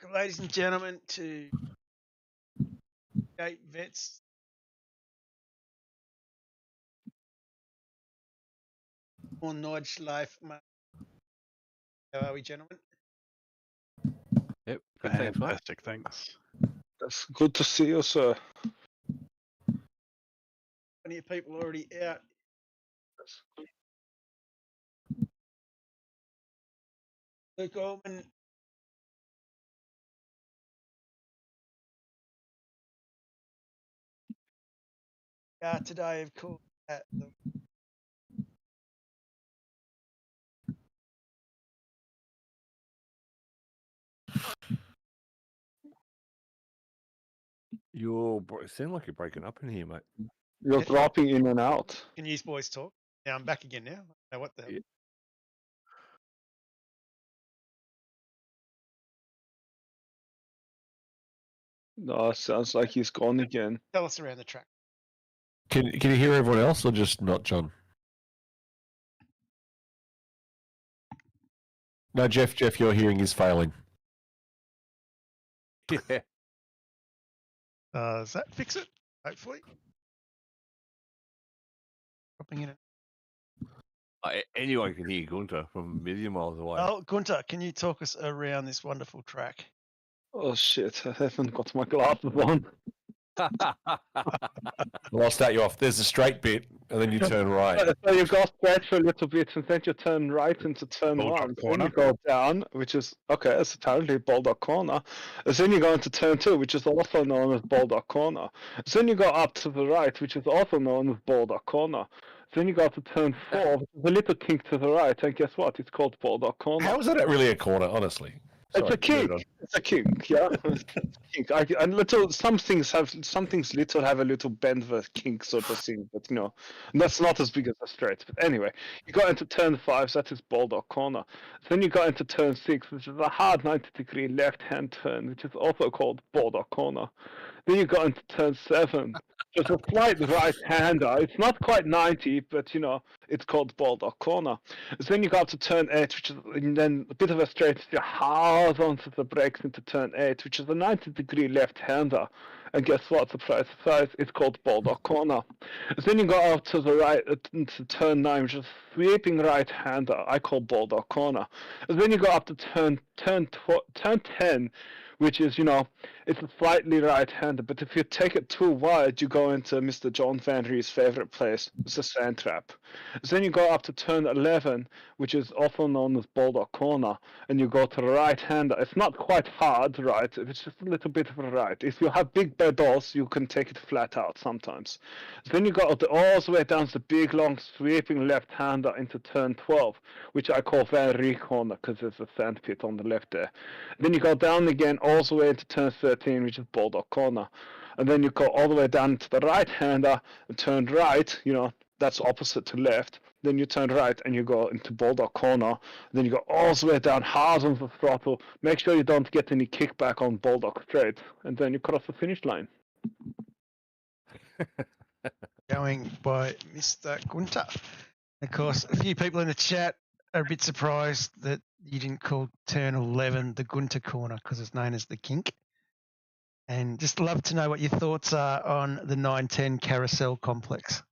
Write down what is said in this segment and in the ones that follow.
Welcome, ladies and gentlemen, to Gate Vets. On Nordschleife, mate. How are we, gentlemen? Yep, good, thanks, mate. Fantastic, thanks. That's good to see you, sir. Plenty of people already out. Luke Allman. Today, of course, at the It sound like you're breaking up in here, mate. You're Yeah. dropping in and out. Can you boys talk? Now I'm back again now. I don't know what the hell. Yeah. No, it sounds like he's gone again. Tell us around the track. Can you hear everyone else or just not John? No, Jeff, your hearing is failing. Yeah. Does that fix it? Hopefully. Dropping in. Anyone can hear Gunter from a million miles away. Oh, Gunter, can you talk us around this wonderful track? Oh shit, I haven't got my glasses on. Well, I'll start you off. There's a straight bit, and then you turn right. So you go straight for a little bit, and then you turn right into turn Bulldog one. Then corner. you go down, which is, okay, it's apparently Bulldog Corner. And then you go into turn two, which is also known as Bulldog Corner. Then you go up to the right, which is also known as Bulldog Corner. Then you go to turn four, which is a little kink to the right, and guess what? It's called Bulldog Corner. How is that really a corner, honestly? It's Sorry, a kink. moving on. It's a kink, yeah. It's a kink. And little, some things little have a little bend of a kink sort of thing, but that's not as big as a straight. But anyway, you go into turn five, that is Bulldog Corner. Then you go into turn six, which is a hard 90-degree left-hand turn, which is also called Bulldog Corner. Then you go into turn seven. Just a slight right-hander. It's not quite 90, but it's called Bulldog Corner. Then you go up to turn 8, which is and then a bit of a straight. You hard onto the brakes into turn 8, which is a 90-degree left-hander. And guess what? Surprise, surprise, it's called Bulldog Corner. Then you go out to the right into turn 9, which is sweeping right-hander. I call Bulldog Corner. And then you go up to turn 10, which is, it's a slightly right-hander, but if you take it too wide, you go into Mr. John Van Rie's favorite place. It's a sand trap. Then you go up to turn 11, which is also known as Bulldog Corner, and you go to the right-hander. It's not quite hard, right? It's just a little bit of a right. If you have big pedals, you can take it flat out sometimes. Then you go all the way down to the big, long, sweeping left-hander into turn 12, which I call Van Rie Corner because there's a sand pit on the left there. Then you go down again all the way into turn 13, which is Bulldog Corner. And then you go all the way down to the right-hander and turn right, that's opposite to left. Then you turn right and you go into Bulldog Corner. Then you go all the way down hard on the throttle. Make sure you don't get any kickback on Bulldog straight. And then you cross the finish line. Going by Mr. Gunter. Of course, a few people in the chat are a bit surprised that you didn't call turn 11 the Gunter Corner because it's known as the kink. And just love to know what your thoughts are on the 910 carousel complex.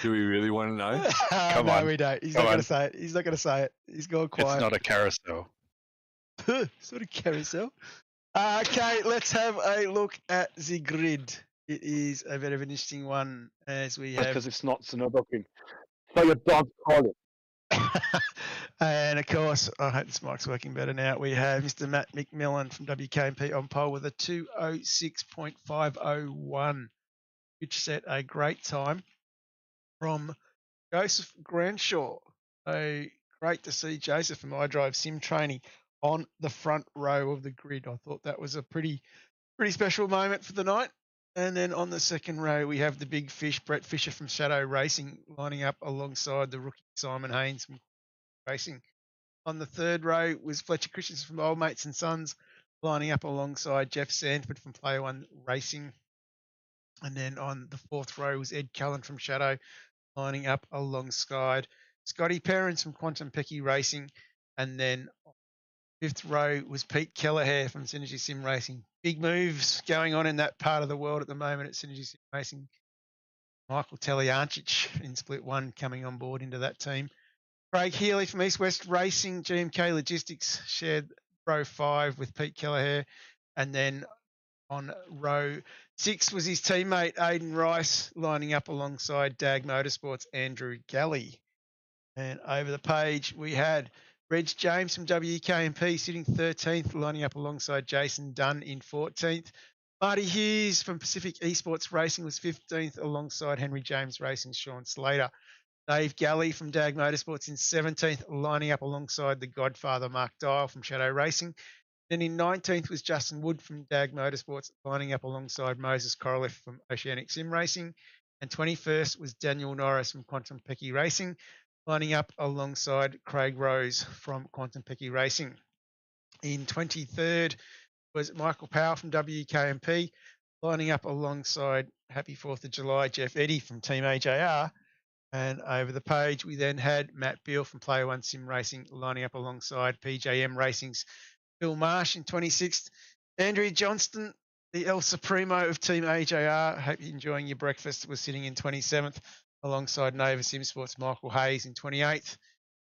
Do we really want to know? Come no, on. we don't. He's Come not going on. to say it. He's not going to say it. He's gone quiet. It's not a carousel. It's not a carousel. Okay, let's have a look at the grid. It is a bit of an interesting one as we have. Because it's not snowboarding. So your dog call it. And of course, I hope this mic's working better now. We have Mr. Matt McMillan from WKMP on pole with a 2:06.501, which set a great time from Joseph Granshaw. So great to see Joseph from iDrive Sim Training on the front row of the grid. I thought that was a pretty special moment for the night. And then on the second row, we have the big fish, Brett Fisher from Shadow Racing, lining up alongside the rookie Simon Haynes from Racing. On the third row was Fletcher Christensen from Old Mates and Sons, lining up alongside Jeff Sanford from Player One Racing. And then on the fourth row was Ed Cullen from Shadow, lining up alongside Scotty Perrins from Quantum Pecky Racing. And then 5th row was Pete Kelleher from Synergy Sim Racing. Big moves going on in that part of the world at the moment at Synergy Sim Racing. Michael Teliancic in split 1 coming on board into that team. Craig Healy from East West Racing, GMK Logistics, shared row 5 with Pete Kelleher. And then on row 6 was his teammate Aidan Rice, lining up alongside Dag Motorsports' Andrew Galley. And over the page, we had Reg James from WKMP sitting 13th, lining up alongside Jason Dunn in 14th. Marty Hughes from Pacific Esports Racing was 15th, alongside Henry James Racing's Sean Slater. Dave Galley from Dag Motorsports in 17th, lining up alongside the Godfather Mark Dial from Shadow Racing. Then in 19th was Justin Wood from Dag Motorsports, lining up alongside Moses Korolev from Oceanic Sim Racing. And 21st was Daniel Norris from Quantum Pecky Racing, lining up alongside Craig Rose from Quantum Pecky Racing. In 23rd was Michael Powell from WKMP, lining up alongside Happy 4th of July Jeff Eddy from Team AJR. And over the page, we then had Matt Beale from Player One Sim Racing, lining up alongside PJM Racing's Phil Marsh in 26th. Andrew Johnston, the El Supremo of Team AJR, hope you're enjoying your breakfast, was sitting in 27th, alongside Nova Sim Sports' Michael Hayes in 28th.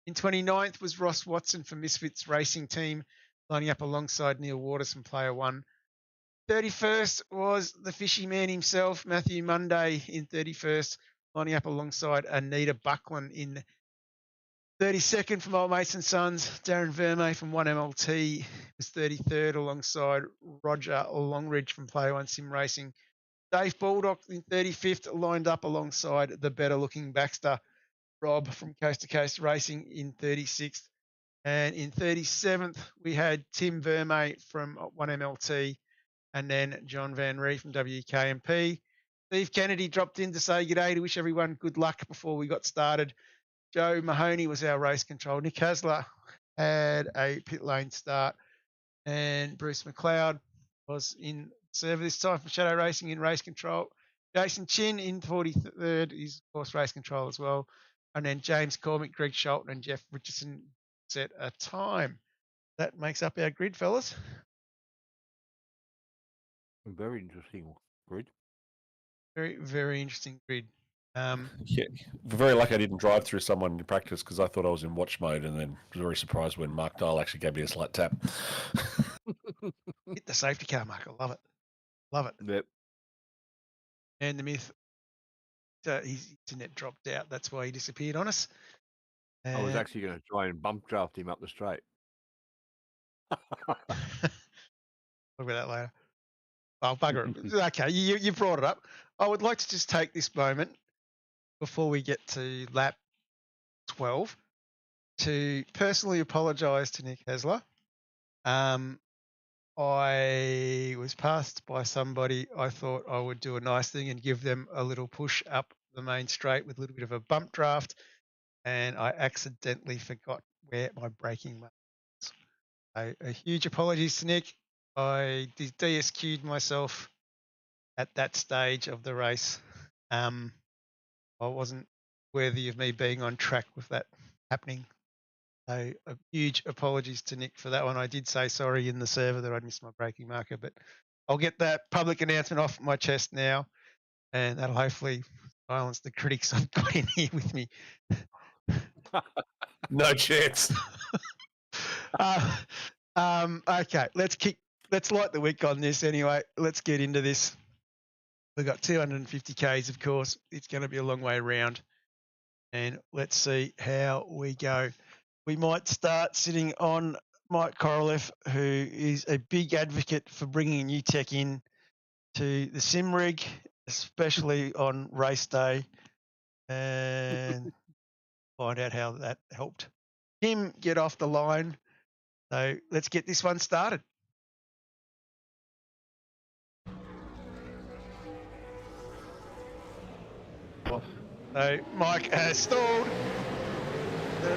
In 29th was Ross Watson from Misfits Racing Team, lining up alongside Neil Waters from Player One. 31st was the fishy man himself, Matthew Monday, in 31st, lining up alongside Anita Buckland in 32nd from Old Mates and Sons. Darren Vermey from 1MLT was 33rd, alongside Roger Longridge from Player One Sim Racing. Dave Baldock in 35th, lined up alongside the better-looking Baxter. Rob from Coast to Coast Racing in 36th. And in 37th, we had Tim Vermey from 1MLT, and then John Van Ree from WKMP. Steve Kennedy dropped in to say good day, to wish everyone good luck before we got started. Joe Mahoney was our race control. Nick Hasler had a pit lane start, and Bruce McLeod was in server this time for Shadow Racing in race control. Jason Chin in 43rd is, of course, race control as well. And then James Cormick, Greg Shelton, and Jeff Richardson set a time. That makes up our grid, fellas. Very interesting grid. Very, very interesting grid. Yeah, very lucky I didn't drive through someone in practice because I thought I was in watch mode, and then was very surprised when Mark Dial actually gave me a slight tap. Hit the safety car, Mark. I love it. Love it. Yep. And the myth, his internet dropped out. That's why he disappeared on us. I was actually going to try and bump draft him up the straight. Talk about that later. Oh, bugger it. Okay, you brought it up. I would like to just take this moment before we get to lap 12 to personally apologise to Nick Hasler. I was passed by somebody. I thought I would do a nice thing and give them a little push up the main straight with a little bit of a bump draft, and I accidentally forgot where my braking mark was. A huge apologies to Nick. I DSQ'd myself at that stage of the race. I wasn't worthy of me being on track with that happening. So a huge apologies to Nick for that one. I did say sorry in the server that I'd missed my braking marker, but I'll get that public announcement off my chest now, and that'll hopefully silence the critics I've got in here with me. No chance. Okay, let's light the wick on this anyway. Let's get into this. We've got 250 Ks, of course. It's going to be a long way around, and let's see how we go. We might start sitting on Mike Korolev, who is a big advocate for bringing new tech in to the sim rig, especially on race day, and find out how that helped him get off the line. So let's get this one started. So Mike has stalled.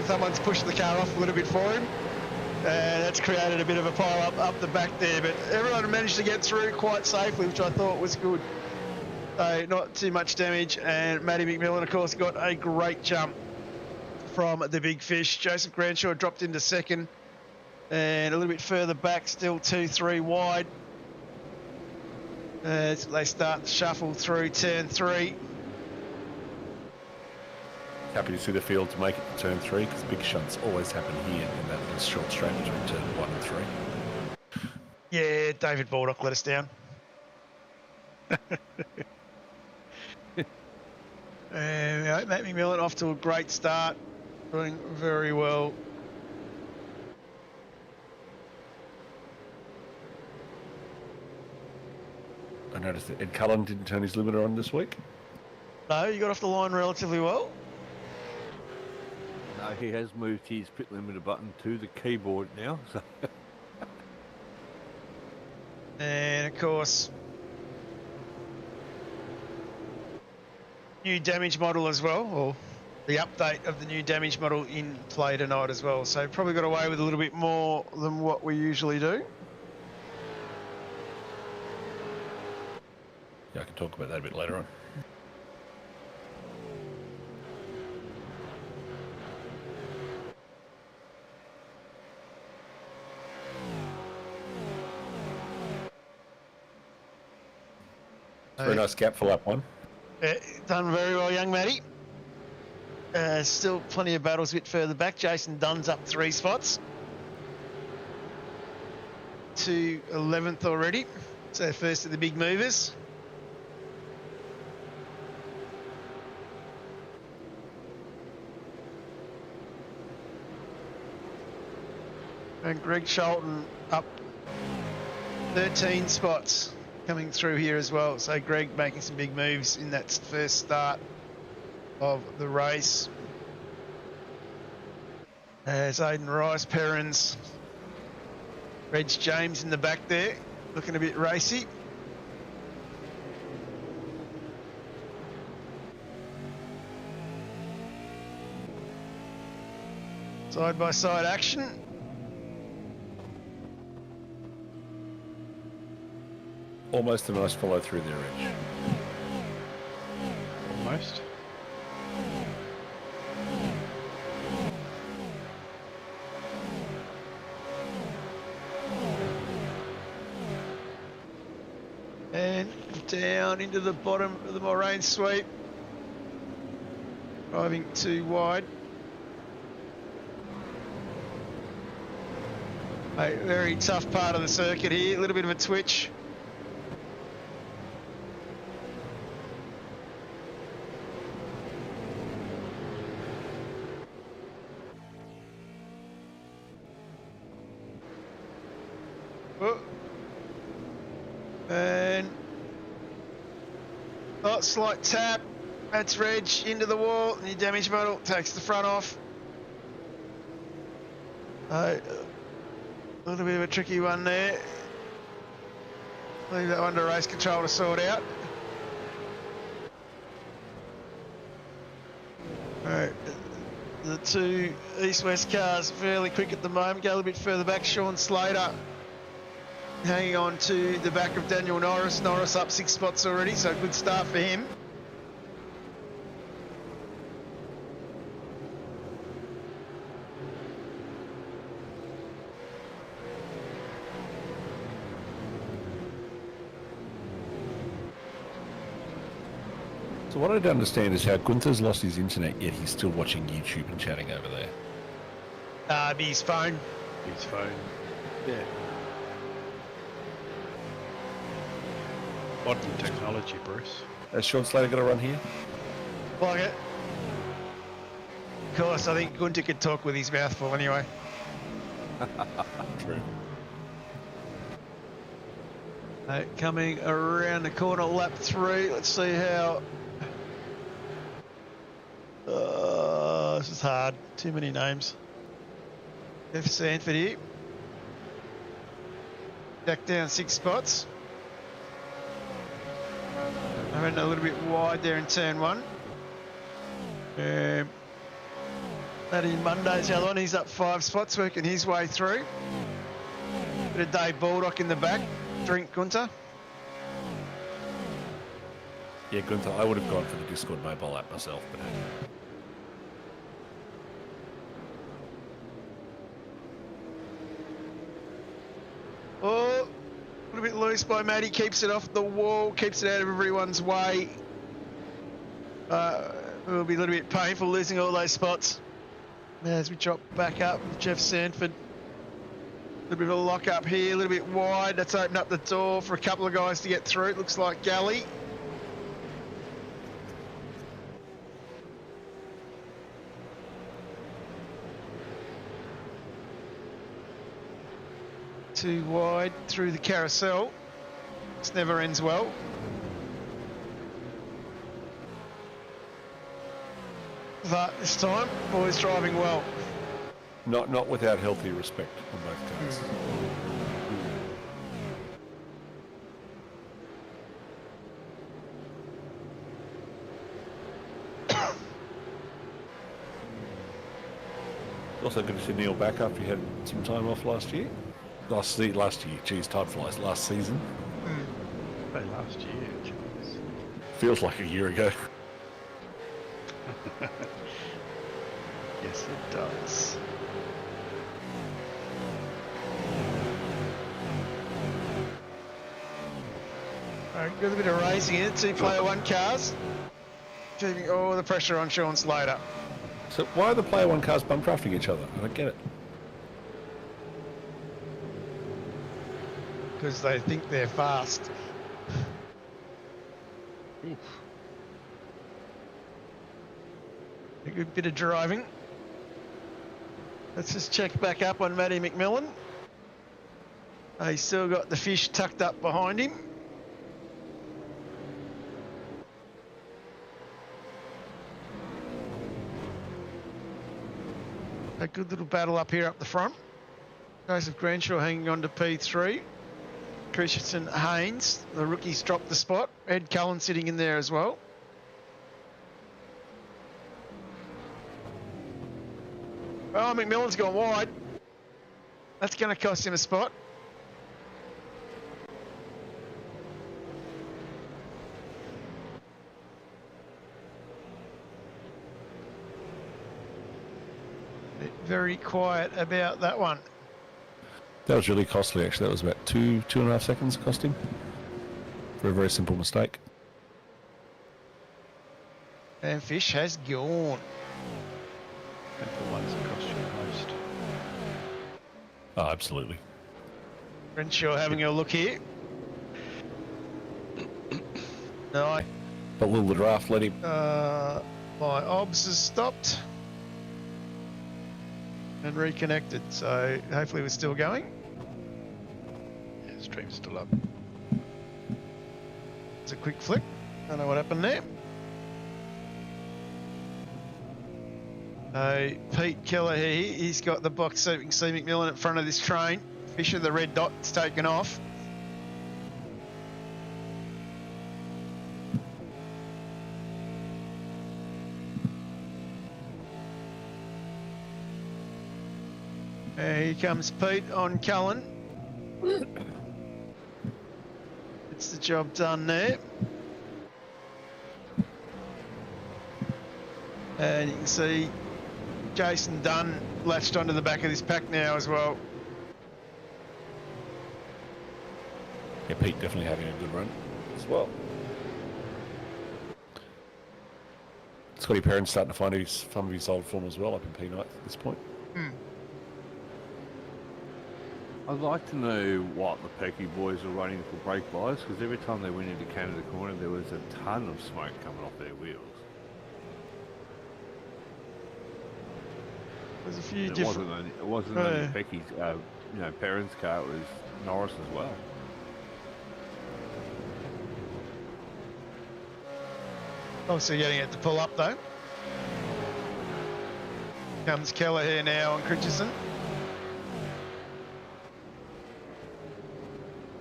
Someone's pushed the car off a little bit for him. That's created a bit of a pile up the back there, but everyone managed to get through quite safely, which I thought was good. So not too much damage, and Matty McMillan, of course, got a great jump from the big fish. Joseph Granshaw dropped into second, and a little bit further back, still 2-3 wide. As they start to shuffle through turn 3. Happy to see the field to make it to turn 3 because big shunts always happen here in that little short straight between turn 1 and 3. Yeah, David Baldock let us down. And Matt McMillan off to a great start, doing very well. I noticed that Ed Cullen didn't turn his limiter on this week. No, you got off the line relatively well. No, he has moved his pit limiter button to the keyboard now. So. And of course, new damage model as well, or the update of the new damage model in play tonight as well. So probably got away with a little bit more than what we usually do. Yeah, I can talk about that a bit later on. Very nice gap for lap 1. Done very well, young Matty. Still plenty of battles a bit further back. Jason Dunn's up 3 spots to 11th already. So first of the big movers. And Greg Sholton up 13 spots coming through here as well. So Greg making some big moves in that first start of the race. As Aidan Rice, Perrins, Reg James in the back there, looking a bit racy. Side by side action. Almost a nice follow through there, Reg. Almost. And down into the bottom of the moraine sweep. Driving too wide. A very tough part of the circuit here. A little bit of a twitch. Oh. And slight tap. That's Reg into the wall. New damage model takes the front off. A little bit of a tricky one there. Leave that one to race control to sort out. Alright, the two east-west cars fairly quick at the moment. Go a little bit further back. Sean Slater hanging on to the back of Daniel Norris. Norris up 6 spots already, so good start for him. So what I don't understand is how Gunther's lost his internet, yet he's still watching YouTube and chatting over there. His phone. His phone. Yeah. Modern technology, Bruce. Has Sean Slater got a run here? Like it. Of course, I think Gunther could talk with his mouth full anyway. True. Coming around the corner, lap 3. Let's see how... this is hard. Too many names. Jeff Sanford here. Back down 6 spots. I went a little bit wide there in turn 1. Matty Monday's the other one. He's up 5 spots, working his way through. Bit of Dave Baldock in the back. Drink Gunther. Yeah, Gunther, I would have gone for the Discord mobile app myself, but Oh, a little bit loose by Matty. Keeps it off the wall. Keeps it out of everyone's way. It'll be a little bit painful losing all those spots. As we drop back up with Jeff Sanford. A little bit of a lock up here, a little bit wide. That's opened up the door for a couple of guys to get through. It looks like Galley. Too wide through the carousel. This never ends well. But this time, boys driving well. not without healthy respect on both cars. Also good to see Neil back after he had some time off last year. Last year, geez, time flies. Last season. Say last year. Jeez. Feels like a year ago. Yes, it does. Alright, got a bit of racing in it. 2-player 1 cars. Keeping all the pressure on Sean Slater. So why are the player one cars bump drafting each other? I don't get it. Because they think they're fast. A good bit of driving. Let's just check back up on Matty McMillan. He's still got the fish tucked up behind him. A good little battle up here up the front. Joseph Granshaw hanging on to P3. Christensen Haynes, the rookies dropped the spot. Ed Cullen sitting in there as well. Oh, McMillan's gone wide. That's going to cost him a spot. Very quiet about that one. That was really costly, actually. That was about 2.5 seconds it cost him for a very simple mistake. And Fish has gone. And the ones that cost you the most. Oh, absolutely. Renshaw having a look here. No, But will the draft let him? my obs has stopped and reconnected, so hopefully we're still going. Yeah, stream's still up. It's a quick flick. Don't know what happened there. Pete Keller here, he's got the box so we can see McMillan in front of this train. Fisher, the red dot's taken off. Here comes Pete on Cullen. It's the job done there. And you can see Jason Dunn latched onto the back of this pack now as well. Yeah, Pete definitely having a good run as well. Scotty Perrin's starting to find some of his old form as well up in P9 at this point. I'd like to know what the Pecky boys are running for brake bias, because every time they went into Canada Corner, there was a ton of smoke coming off their wheels. There's a few It different... wasn't only Pecky's, Perrin's car, it was Norris as well. Obviously getting it to pull up though. Comes Keller here now on Christensen.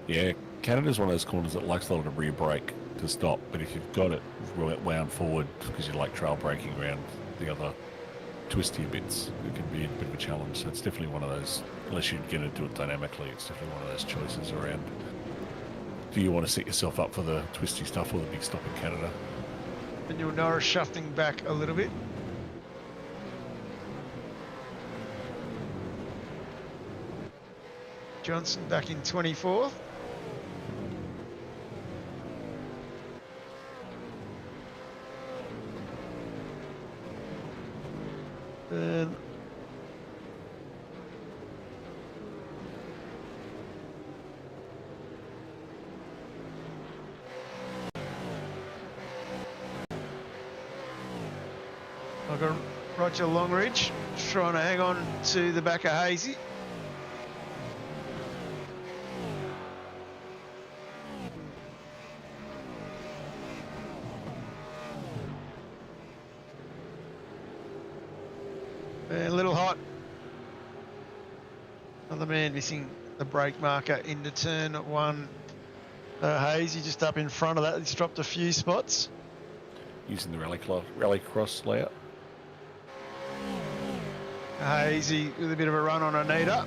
Yeah, Canada's one of those corners that likes a lot of rear brake to stop, but if you've got it wound forward because you like trail braking around the other twistier bits, it can be a bit of a challenge. So it's definitely one of those, unless you're going to do it dynamically, it's definitely one of those choices around Do you want to set yourself up for the twisty stuff or the big stop in Canada? And you'll Norris shuffling back a little bit. Johnson back in 24th. And I've got Roger Longridge trying to hang on to the back of Hazy. And a little hot. Another man missing the brake marker into turn 1. Hazy just up in front of that. He's dropped a few spots. Using the rallycross layout. Hazy with a bit of a run on Anita.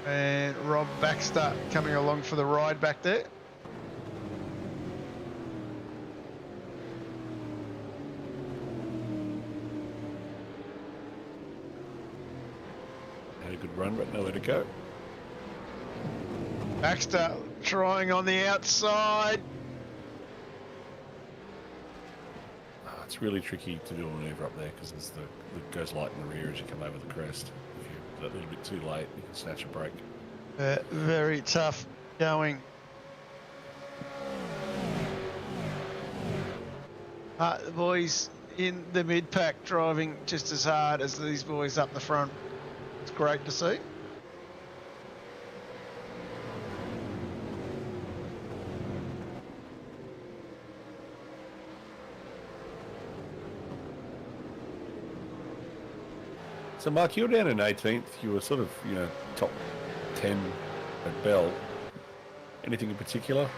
And Rob Baxter coming along for the ride back there. Had a good run, but nowhere to go. Baxter trying on the outside. It's really tricky to do a manoeuvre up there because there's the goes light in the rear as you come over the crest. If you're a little bit too late, you can snatch a break. Very tough going. The boys in the mid-pack driving just as hard as these boys up the front. It's great to see. So, Mark, you were down in 18th. You were sort of, top 10 at Bell. Anything in particular?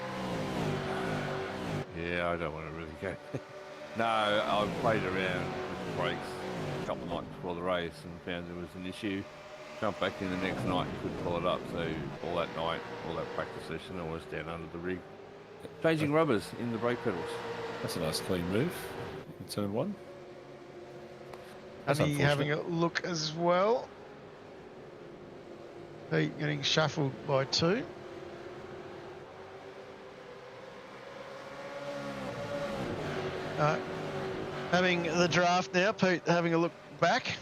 Yeah, I don't want to really go. No, I played around with the brakes a couple of nights before the race and found there was an issue. Jumped back in the next night and couldn't pull it up. So all that night, all that practice session, I was down under the rig, changing rubbers in the brake pedals. That's a nice clean move in turn 1. Honey having a look as well. Pete getting shuffled by 2. Having the draft now, Pete having a look back.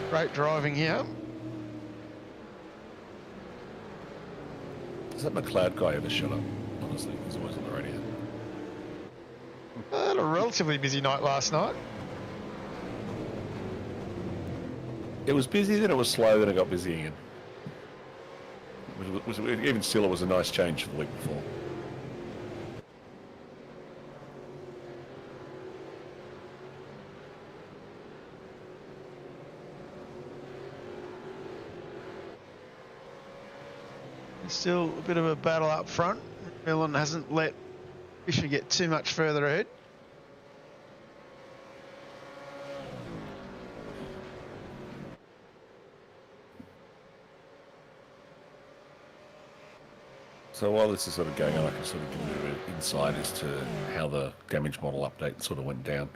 Great driving here. Is that McLeod guy ever shut up? Honestly, he's always on the radio. Had a relatively busy night last night. It was busy, then it was slow, then it got busy again. Even still, it was a nice change for the week before. Still a bit of a battle up front. Millen hasn't let Fisher get too much further ahead. So while this is sort of going on, I can sort of give you an insight as to how the damage model update sort of went down.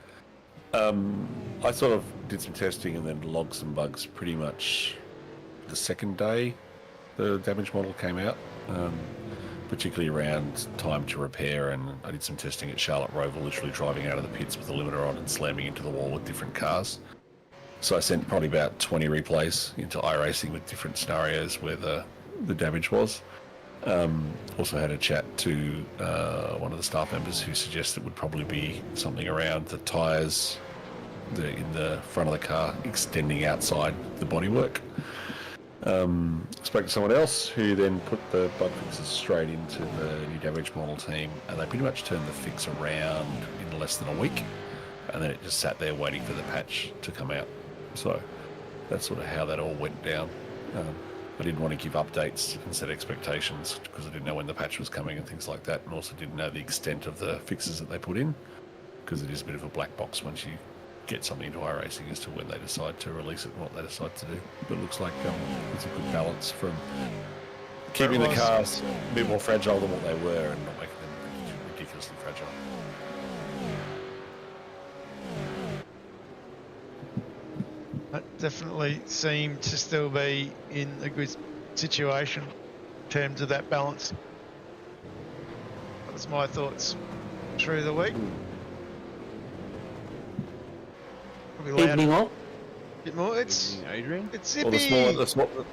I sort of did some testing and then logged some bugs pretty much the second day the damage model came out, particularly around time to repair, and I did some testing at Charlotte Roval, literally driving out of the pits with the limiter on and slamming into the wall with different cars. So I sent probably about 20 replays into iRacing with different scenarios where the damage was. Also had a chat to one of the staff members who suggested it would probably be something around the tyres in the front of the car extending outside the bodywork. Spoke to someone else who then put the bug fixes straight into the new damage model team, and they pretty much turned the fix around in less than a week, and then it just sat there waiting for the patch to come out. So that's sort of how that all went down. I didn't want to give updates and set expectations because I didn't know when the patch was coming and things like that, and also didn't know the extent of the fixes that they put in, because it is a bit of a black box once you get something into iRacing as to when they decide to release it and what they decide to do. But it looks like it's a good balance from keeping the cars a bit more fragile than what they were and not making them ridiculously fragile. That definitely seemed to still be in a good situation in terms of that balance. That was my thoughts through the week. Probably Evening all. bit more. It's Adrian. it's Well, zippy. the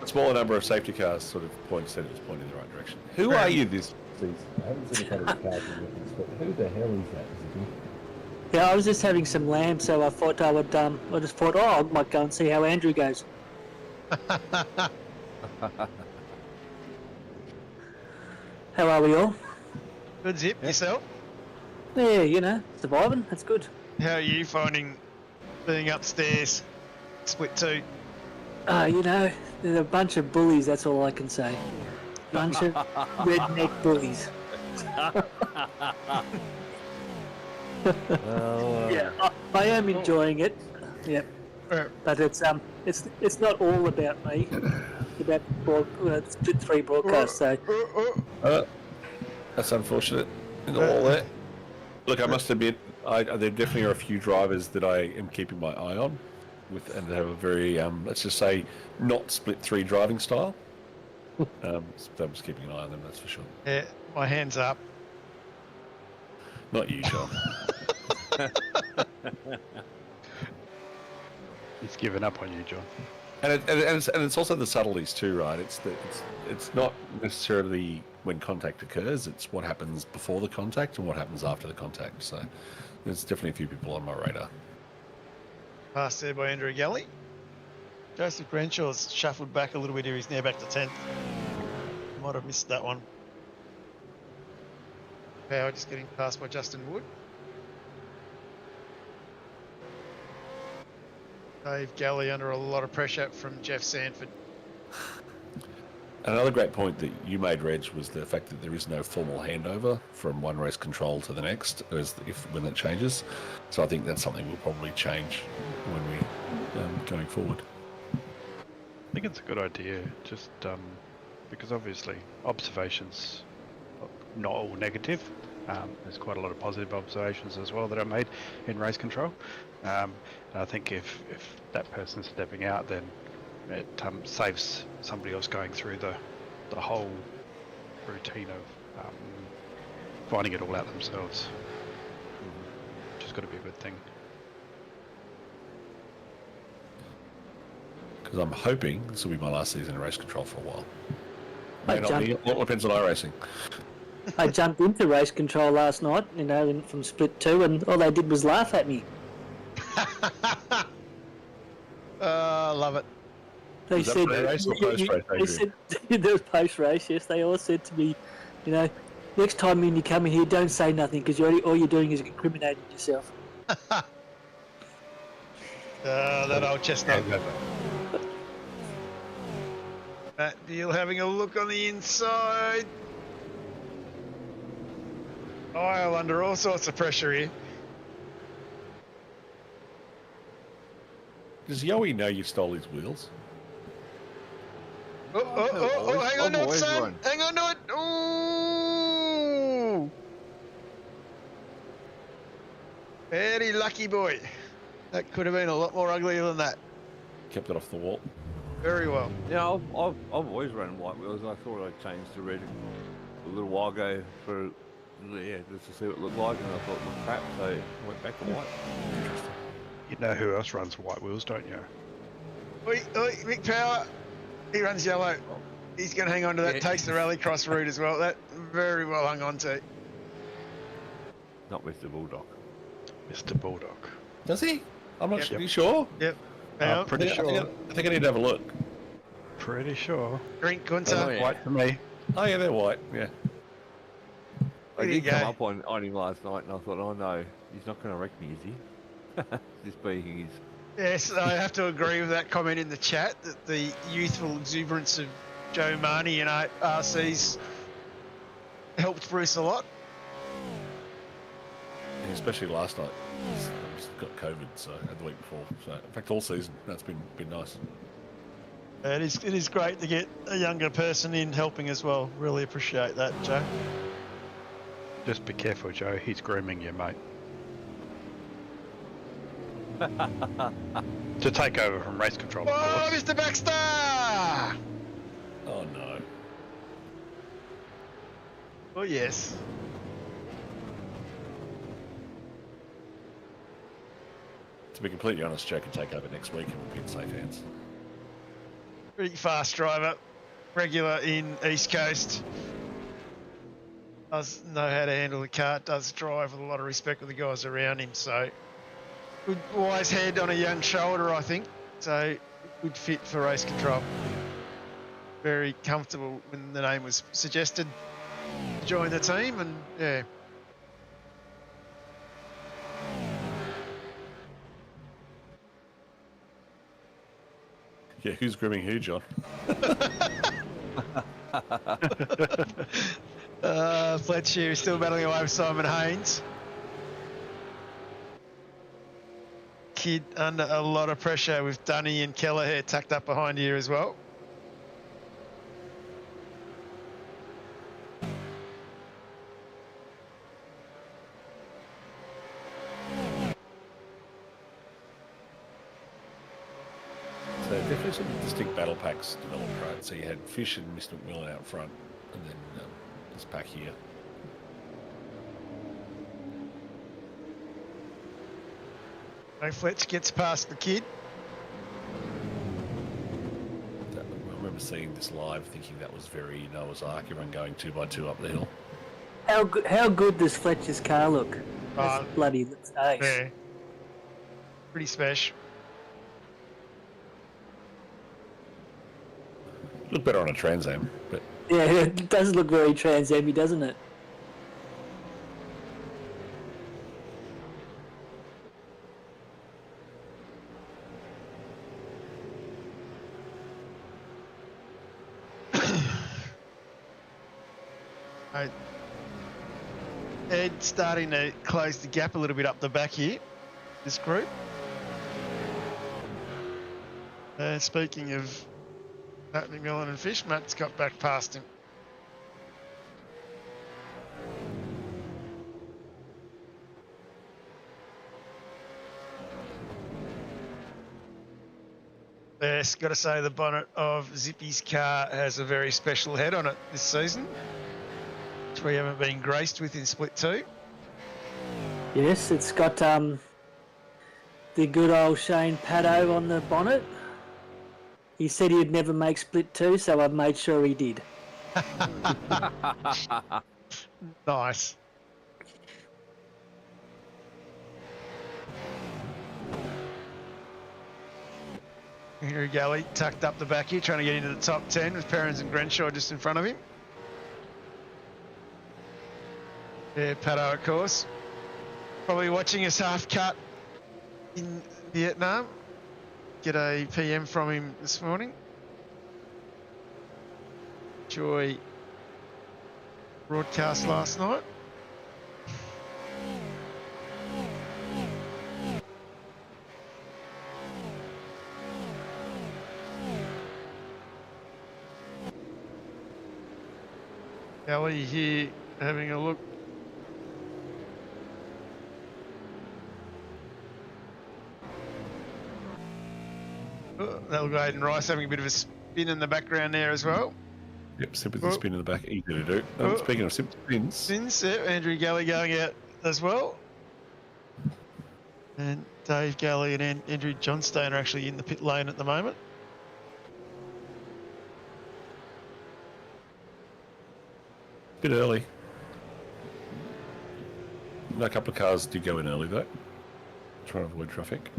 smaller number of safety cars sort of points in the right direction. Who are you this season? I haven't seen a couple of cars in this, but who the hell is that? Is it Yeah, I was just having some lamb, so I thought I would. I just thought, I might go and see how Andrew goes. How are we all? Good zip. Yourself? Yeah, surviving. That's good. How are you finding being upstairs? Split 2. There's a bunch of bullies. That's all I can say. Bunch of redneck bullies. Yeah, I am enjoying it. Yep. But it's not all about me. It's about Split 3 broadcast. So That's unfortunate. All that. Look, I must admit, there definitely are a few drivers that I am keeping my eye on, and have a very, let's just say, not Split 3 driving style. So I'm just keeping an eye on them, that's for sure. Yeah, my hands up. Not you, John. He's given up on you, John. And it's also the subtleties too, right? It's not necessarily when contact occurs. It's what happens before the contact and what happens after the contact. So there's definitely a few people on my radar. Passed there by Andrew Galley. Joseph Grenshaw's shuffled back a little bit here. He's now back to 10th. Might have missed that one. Power just getting passed by Justin Wood. Dave Galley under a lot of pressure from Jeff Sanford. Another great point that you made, Reg, was the fact that there is no formal handover from one race control to the next, when it changes. So I think that's something we'll probably change when we going forward. I think it's a good idea, just because obviously observations are not all negative. There's quite a lot of positive observations as well that are made in race control. And I think if that person's stepping out, then it saves somebody else going through the whole routine of finding it all out themselves, which has got to be a good thing. Because I'm hoping this will be my last season in race control for a while. I May not be. It all depends on iRacing. I jumped into race control last night, from Split 2, and all they did was laugh at me. Love it. They Was that said, pre-race or post-race, they said there was post-race, yes. They all said to me, next time when you come in here, don't say nothing, because all you're doing is incriminating yourself. That old chestnut. Matt Beale having a look on the inside. Isle under all sorts of pressure here. Does Yowie know you stole his wheels? Oh, hang on to it, always son. one. Hang on to it. Ooh. Very lucky boy. That could have been a lot more uglier than that. Kept it off the wall. Very well. Yeah, I've always run white wheels. I thought I'd changed to red a little while ago just to see what it looked like, and I thought it looked crap, so I went back to white. You know who else runs white wheels, don't you? Oi, Mick Power. He runs yellow. He's going to hang on to that. Yeah. Takes the rallycross route as well. That very well hung on to. Not Mr. Bulldog. Mr. Bulldog. Does he? I'm not Yep. sure. Are you sure? Yep. Hang on. Pretty sure. I think I need to have a look. Pretty sure. Green Oh, Gunter. yeah. White for me. Oh yeah, they're white. Yeah. I There you did come go. up on him last night, and I thought, oh no, he's not going to wreck me, is he? This being his. Yes, I have to agree with that comment in the chat that the youthful exuberance of Joe Marnie and RC's helped Bruce a lot. And especially last night. He's got COVID, so the week before. So in fact, all season that's been nice. It is great to get a younger person in helping as well. Really appreciate that, Joe. Just be careful, Joe. He's grooming you, mate. To take over from race control, of Oh, course. Mr. Baxter! Oh no. Oh, yes. To be completely honest, Joe can take over next week and we'll be in safe hands. Pretty fast driver. Regular in East Coast. Does know how to handle the car. Does drive with a lot of respect with the guys around him. So, good wise head on a young shoulder, I think. So, good fit for race control. Very comfortable when the name was suggested to join the team, and yeah. Yeah, who's grooming who, John? Fletcher is still battling away with Simon Haynes. Kid under a lot of pressure with Dunny and Kelleher tucked up behind here as well. So definitely some distinct battle packs developed, right? So you had Fish and Mr. McMillan out front, and then this pack here. Fletch gets past the kid. I remember seeing this live, thinking that was very Noah's Ark, everyone going 2x2 up the hill. How good does Fletcher's car look? That's bloody looks ace. Yeah. Pretty special. Looked better on a Trans Am, but Yeah, it does look very Trans Am, doesn't it? Ed starting to close the gap a little bit up the back here, this group. Speaking of Matt McMillan and Fish, Matt's got back past him. Yes, got to say the bonnet of Zippy's car has a very special head on it this season, which we haven't been graced with in Split 2. Yes, it's got the good old Shane Paddo on the bonnet. He said he'd never make Split 2, so I've made sure he did. Nice. Henry Galley tucked up the back here, trying to get into the top 10 with Perrins and Grenshaw just in front of him. Yeah, Paddo, of course. Probably watching us half cut in Vietnam. Get a PM from him this morning. Joy broadcast last night. Ellie here having a look. Oh, that'll go Aiden Rice having a bit of a spin in the background there as well. yep, sympathy spin in the back, easy to do. Speaking of spins, Spins, yeah, Andrew Galley going out as well. And Dave Galley and Andrew Johnstone are actually in the pit lane at the moment. bit early. A couple of cars did go in early though. Trying to avoid traffic.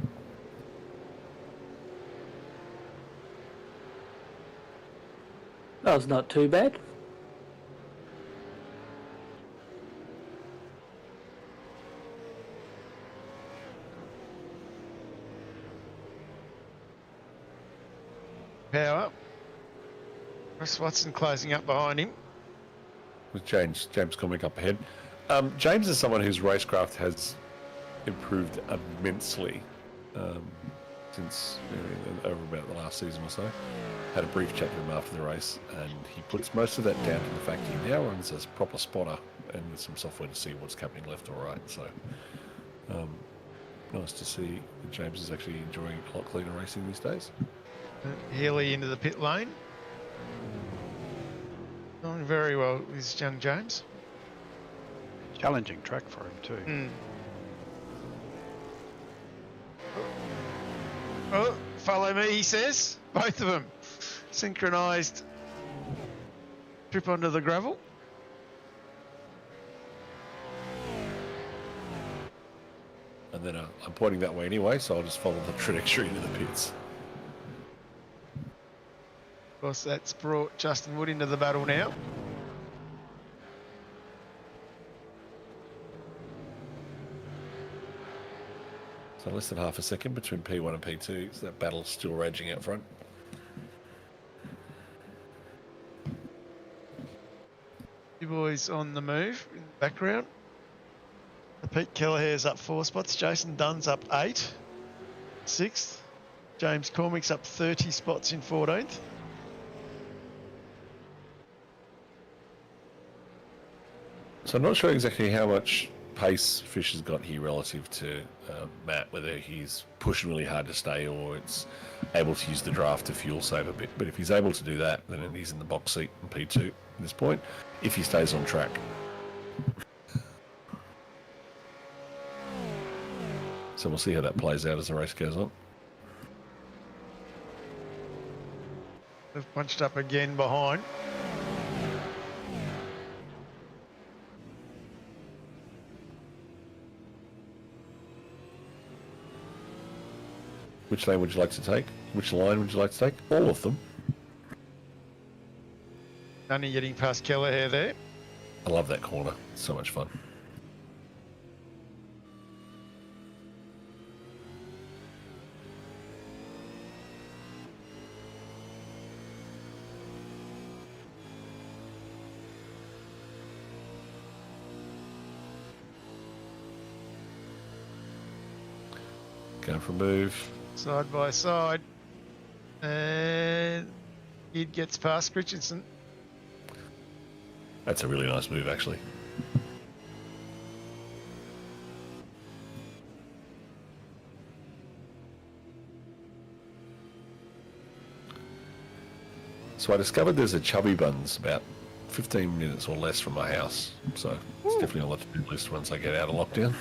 That was not too bad. Power. Chris Watson closing up behind him. With James coming up ahead. James is someone whose RaceKraft has improved immensely since over about the last season or so. Had a brief chat with him after the race, and he puts most of that down to the fact he now runs as a proper spotter and with some software to see what's happening left or right. So nice to see that James is actually enjoying a lot cleaner racing these days. Healy into the pit lane. Going very well with young James. Challenging track for him too. Oh, follow me, he says. Both of them. Synchronised trip onto the gravel. And then I'm pointing that way anyway, so I'll just follow the trajectory to the pits. Of course, that's brought Justin Wood into the battle now. So less than half a second between P1 and P2, so that battle's still raging out front. You boys on the move in the background. Pete Kelleher's up 4 spots. Jason Dunn's up 8. 6th. James Cormick's up 30 spots in 14th. So I'm not sure exactly how much pace Fish has got here relative to Matt, whether he's pushing really hard to stay or it's able to use the draft to fuel save a bit. But if he's able to do that, then he's in the box seat in P2 at this point, if he stays on track. So we'll see how that plays out as the race goes on. They've punched up again behind. Which lane would you like to take? Which line would you like to take? All of them. Dunny getting past Kelleher there. I love that corner. It's so much fun. Going for a move. Side by side. And it gets past Richardson. That's a really nice move, actually. So I discovered there's a Chubby Buns about 15 minutes or less from my house. So it's definitely on the to-do list once I get out of lockdown.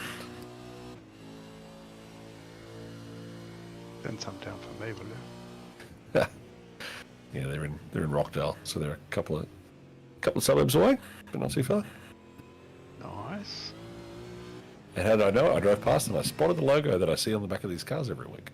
Send some down for me, will you? Yeah, they're in Rockdale, so they're a couple of suburbs away, but not too far. Nice. And how did I know it? I drove past and I spotted the logo that I see on the back of these cars every week.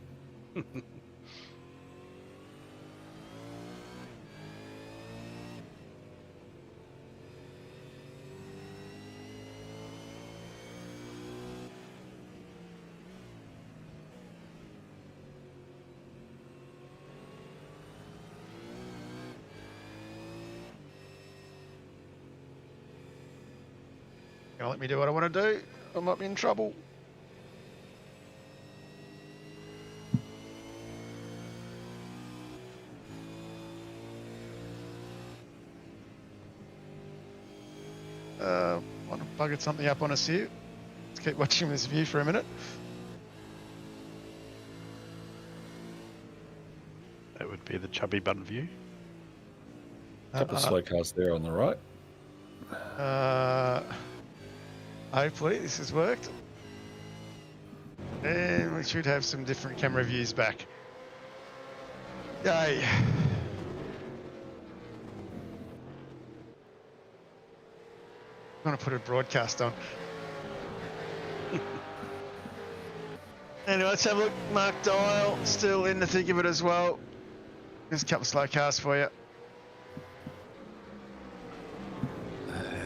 Gonna let me do what I want to do. I might be in trouble. Want to buggered something up on us here. Let's keep watching this view for a minute. That would be the Chubby Bun view. A couple of slow cars there on the right. Hopefully this has worked. And we should have some different camera views back. Yay. I'm going to put a broadcast on. Anyway, let's have a look. Mark Dial still in the thick of it as well. There's a couple of slow cars for you.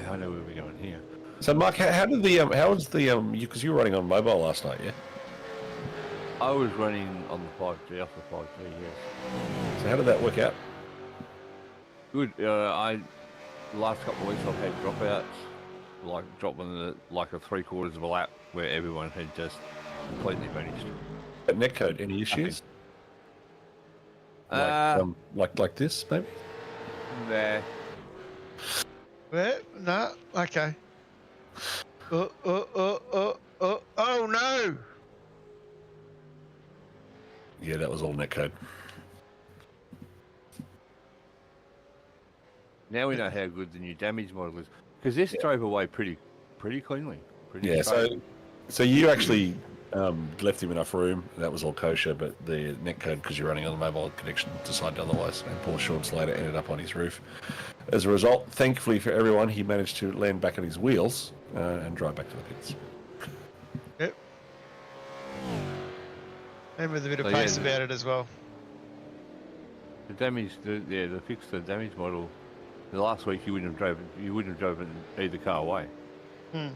I know where we're going here. So, Mark, how did the how was the because you were running on mobile last night, yeah? I was running on the 5G, off the 5G, yes. So how did that work out? Good. The last couple of weeks I've had dropouts. like dropping like a 3/4 of a lap where everyone had just completely vanished. But netcode, any issues? Like this, maybe? Nah. Where? No. Okay. Oh no! Yeah, that was all netcode. Now we know how good the new damage model is, because this drove away pretty cleanly. Pretty straight. So you actually left him enough room. That was all kosher, but the netcode, because you're running on the mobile connection, decided otherwise. And poor Sean Slater ended up on his roof. As a result, thankfully for everyone, he managed to land back on his wheels and drive back to the pits. Yep. And with a bit of So, pace about it as well. The damage, they fixed the damage model. The last week you wouldn't have driven either car away. Hmm.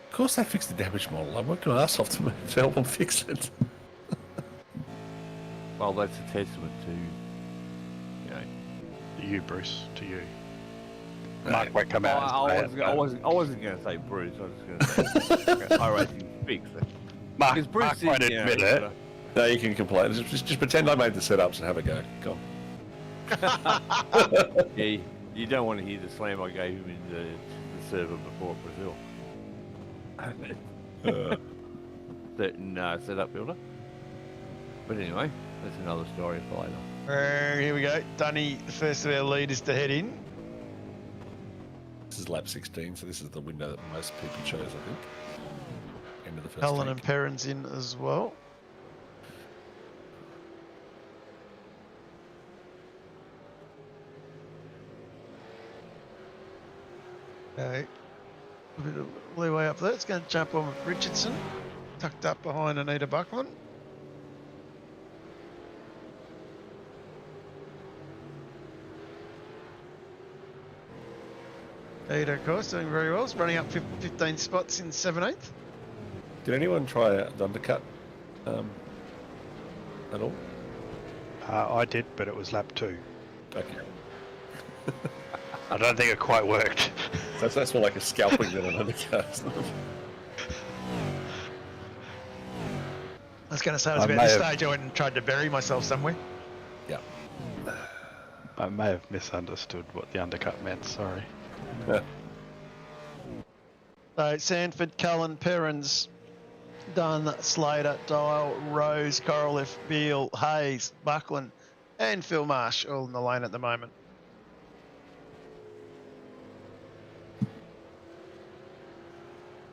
Of course they fixed the damage model. I worked my ass off to help them fix it. Well, that's a testament to, To you, Bruce. To you. Mark won't come out. I wasn't going to say Bruce. I was going to say iRacing fixed it. Mark Bruce won't admit it. No, you can complain. Just pretend I made the setups and have a go. Go on. Yeah, you don't want to hear the slam I gave him in the server before Brazil. Certain setup builder. But anyway, that's another story for later. Here we go. Dunny, the first of our leaders to head in. This is lap 16, so this is the window that most people chose, I think. End of the first Helen tank. and Perrin's in as well. Okay. A bit of leeway up there. It's going to jump on with Richardson. Tucked up behind Anita Buckland. Anita, of course, doing very well. It's running up 15 spots in 7/8. Did anyone try the undercut at all? I did, but it was lap 2. Okay. I don't think it quite worked. That's more like a scalping than an undercut. I was going to say, I was I about may this have- stage I went and tried to bury myself somewhere. Yeah. I may have misunderstood what the undercut meant, sorry. So Sanford, Cullen, Perrins, Dunn, Slater, Dial, Rose, Coraliff, Beale, Hayes, Buckland, and Phil Marsh all in the lane at the moment.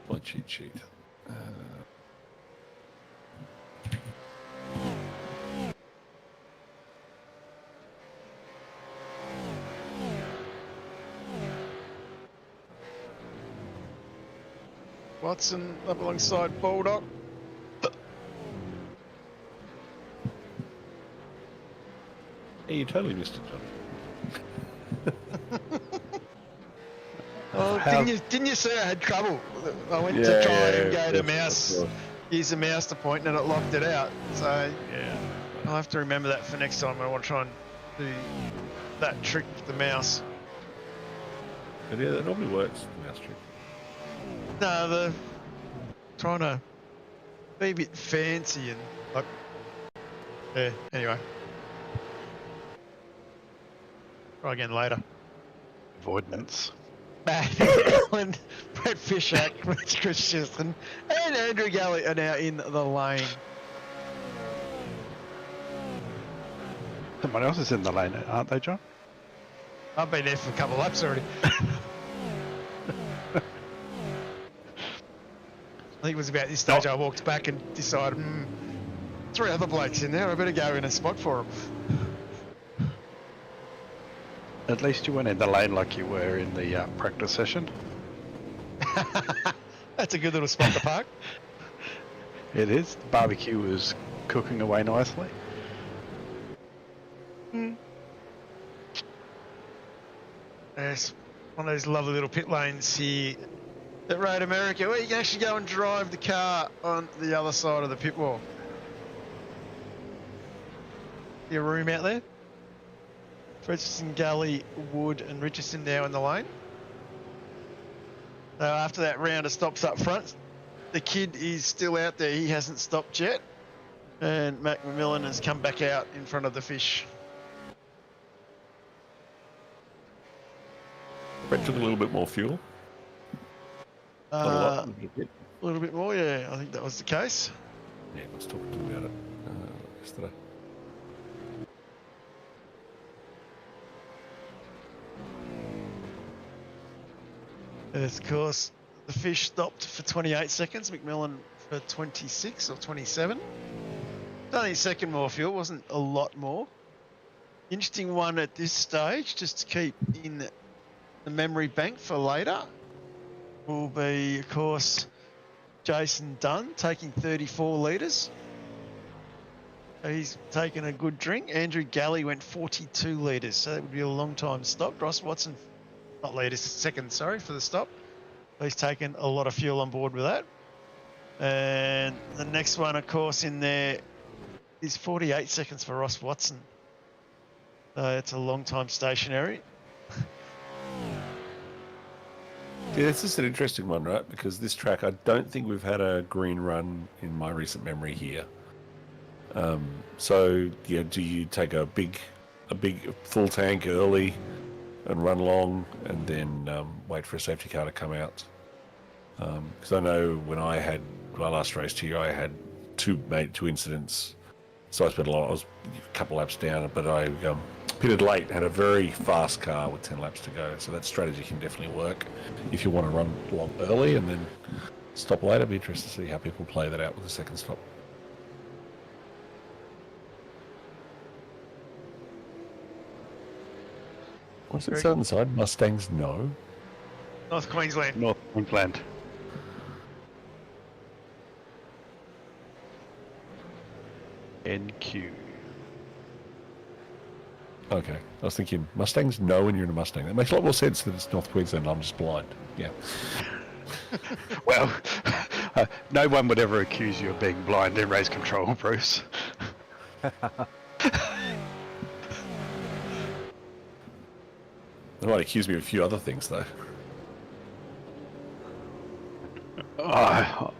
One cheat sheet. Watson up alongside Baldock. Hey, you totally missed it, John. Oh, didn't you see I had trouble? I went to try and go to mouse, use the mouse to point, and it locked it out. So Yeah. I'll have to remember that for next time. I want to try and do that trick with the mouse. But yeah, that normally works, the mouse trick. No, the trying to be a bit fancy and like, yeah. Anyway, try again later. Avoidance. Matt Allen, Brett Fisher, Chris Christensen, and Andrew Galley are now in the lane. Someone else is in the lane, aren't they, John? I've been there for a couple of laps already. I think it was about this stage I walked back and decided, 3 other blokes in there, I better go in a spot for them. At least you went in the lane like you were in the practice session. That's a good little spot to park. It is. The barbecue was cooking away nicely. There's one of those lovely little pit lanes here at Road America where you can actually go and drive the car on the other side of the pit wall. Your room out there? Richardson, Gully, Wood and Richardson now in the lane. So after that round of stops up front, the kid is still out there. He hasn't stopped yet. And Mac McMillan has come back out in front of the fish. Brett took a little bit more fuel. Not a lot, a little bit. A little bit more, yeah. I think that was the case. Yeah, I was talking to him about it yesterday. Of course, the fish stopped for 28 seconds. McMillan for 26 or 27. Only a second more fuel, wasn't a lot more. Interesting one at this stage, just to keep in the memory bank for later, will be, of course, Jason Dunn taking 34 litres. He's taken a good drink. Andrew Galley went 42 litres, so that would be a long time stop. Ross Watson, not litres, second, sorry, for the stop. He's taken a lot of fuel on board with that. And the next one, of course, in there is 48 seconds for Ross Watson. So it's a long time stationary. Yeah, this is an interesting one, right? Because this track, I don't think we've had a green run in my recent memory here. So, yeah, do you take a big full tank early and run long, and then wait for a safety car to come out? Because I know when I had my last race here, I had two incidents. So I spent I was a couple laps down, but I pitted late, had a very fast car with 10 laps to go. So that strategy can definitely work if you want to run long early and then stop later. I'd be interested to see how people play that out with the second stop. What's it say on the side? Mustangs, no. North Queensland. North Queensland. NQ. Okay. I was thinking Mustangs, no, when you're in a Mustang. That makes a lot more sense that it's North Queensland. I'm just blind. Yeah. Well, no one would ever accuse you of being blind in race control, Bruce. They might accuse me of a few other things, though. I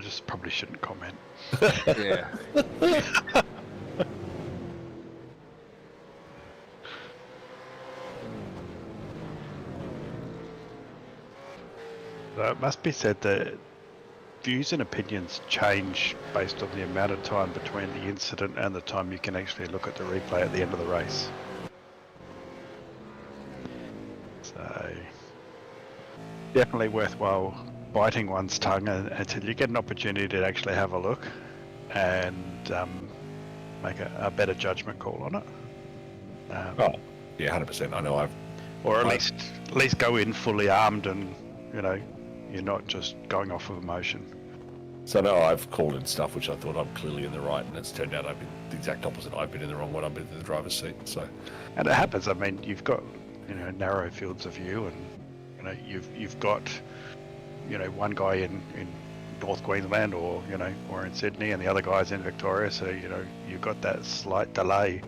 just probably shouldn't comment. Yeah. It must be said that views and opinions change based on the amount of time between the incident and the time you can actually look at the replay at the end of the race. So, definitely worthwhile biting one's tongue until you get an opportunity to actually have a look and make a better judgment call on it. Yeah, 100%. I know or at least go in fully armed and, you know, you're not just going off of emotion. So no, I've called in stuff which I thought I'm clearly in the right, and it's turned out I've been the exact opposite. I've been in the wrong one. I've been in the driver's seat. So, and it happens. I mean, you've got, you know, narrow fields of view, and you know you've got, you know, one guy in North Queensland or in Sydney, and the other guy's in Victoria. So you know you've got that slight delay.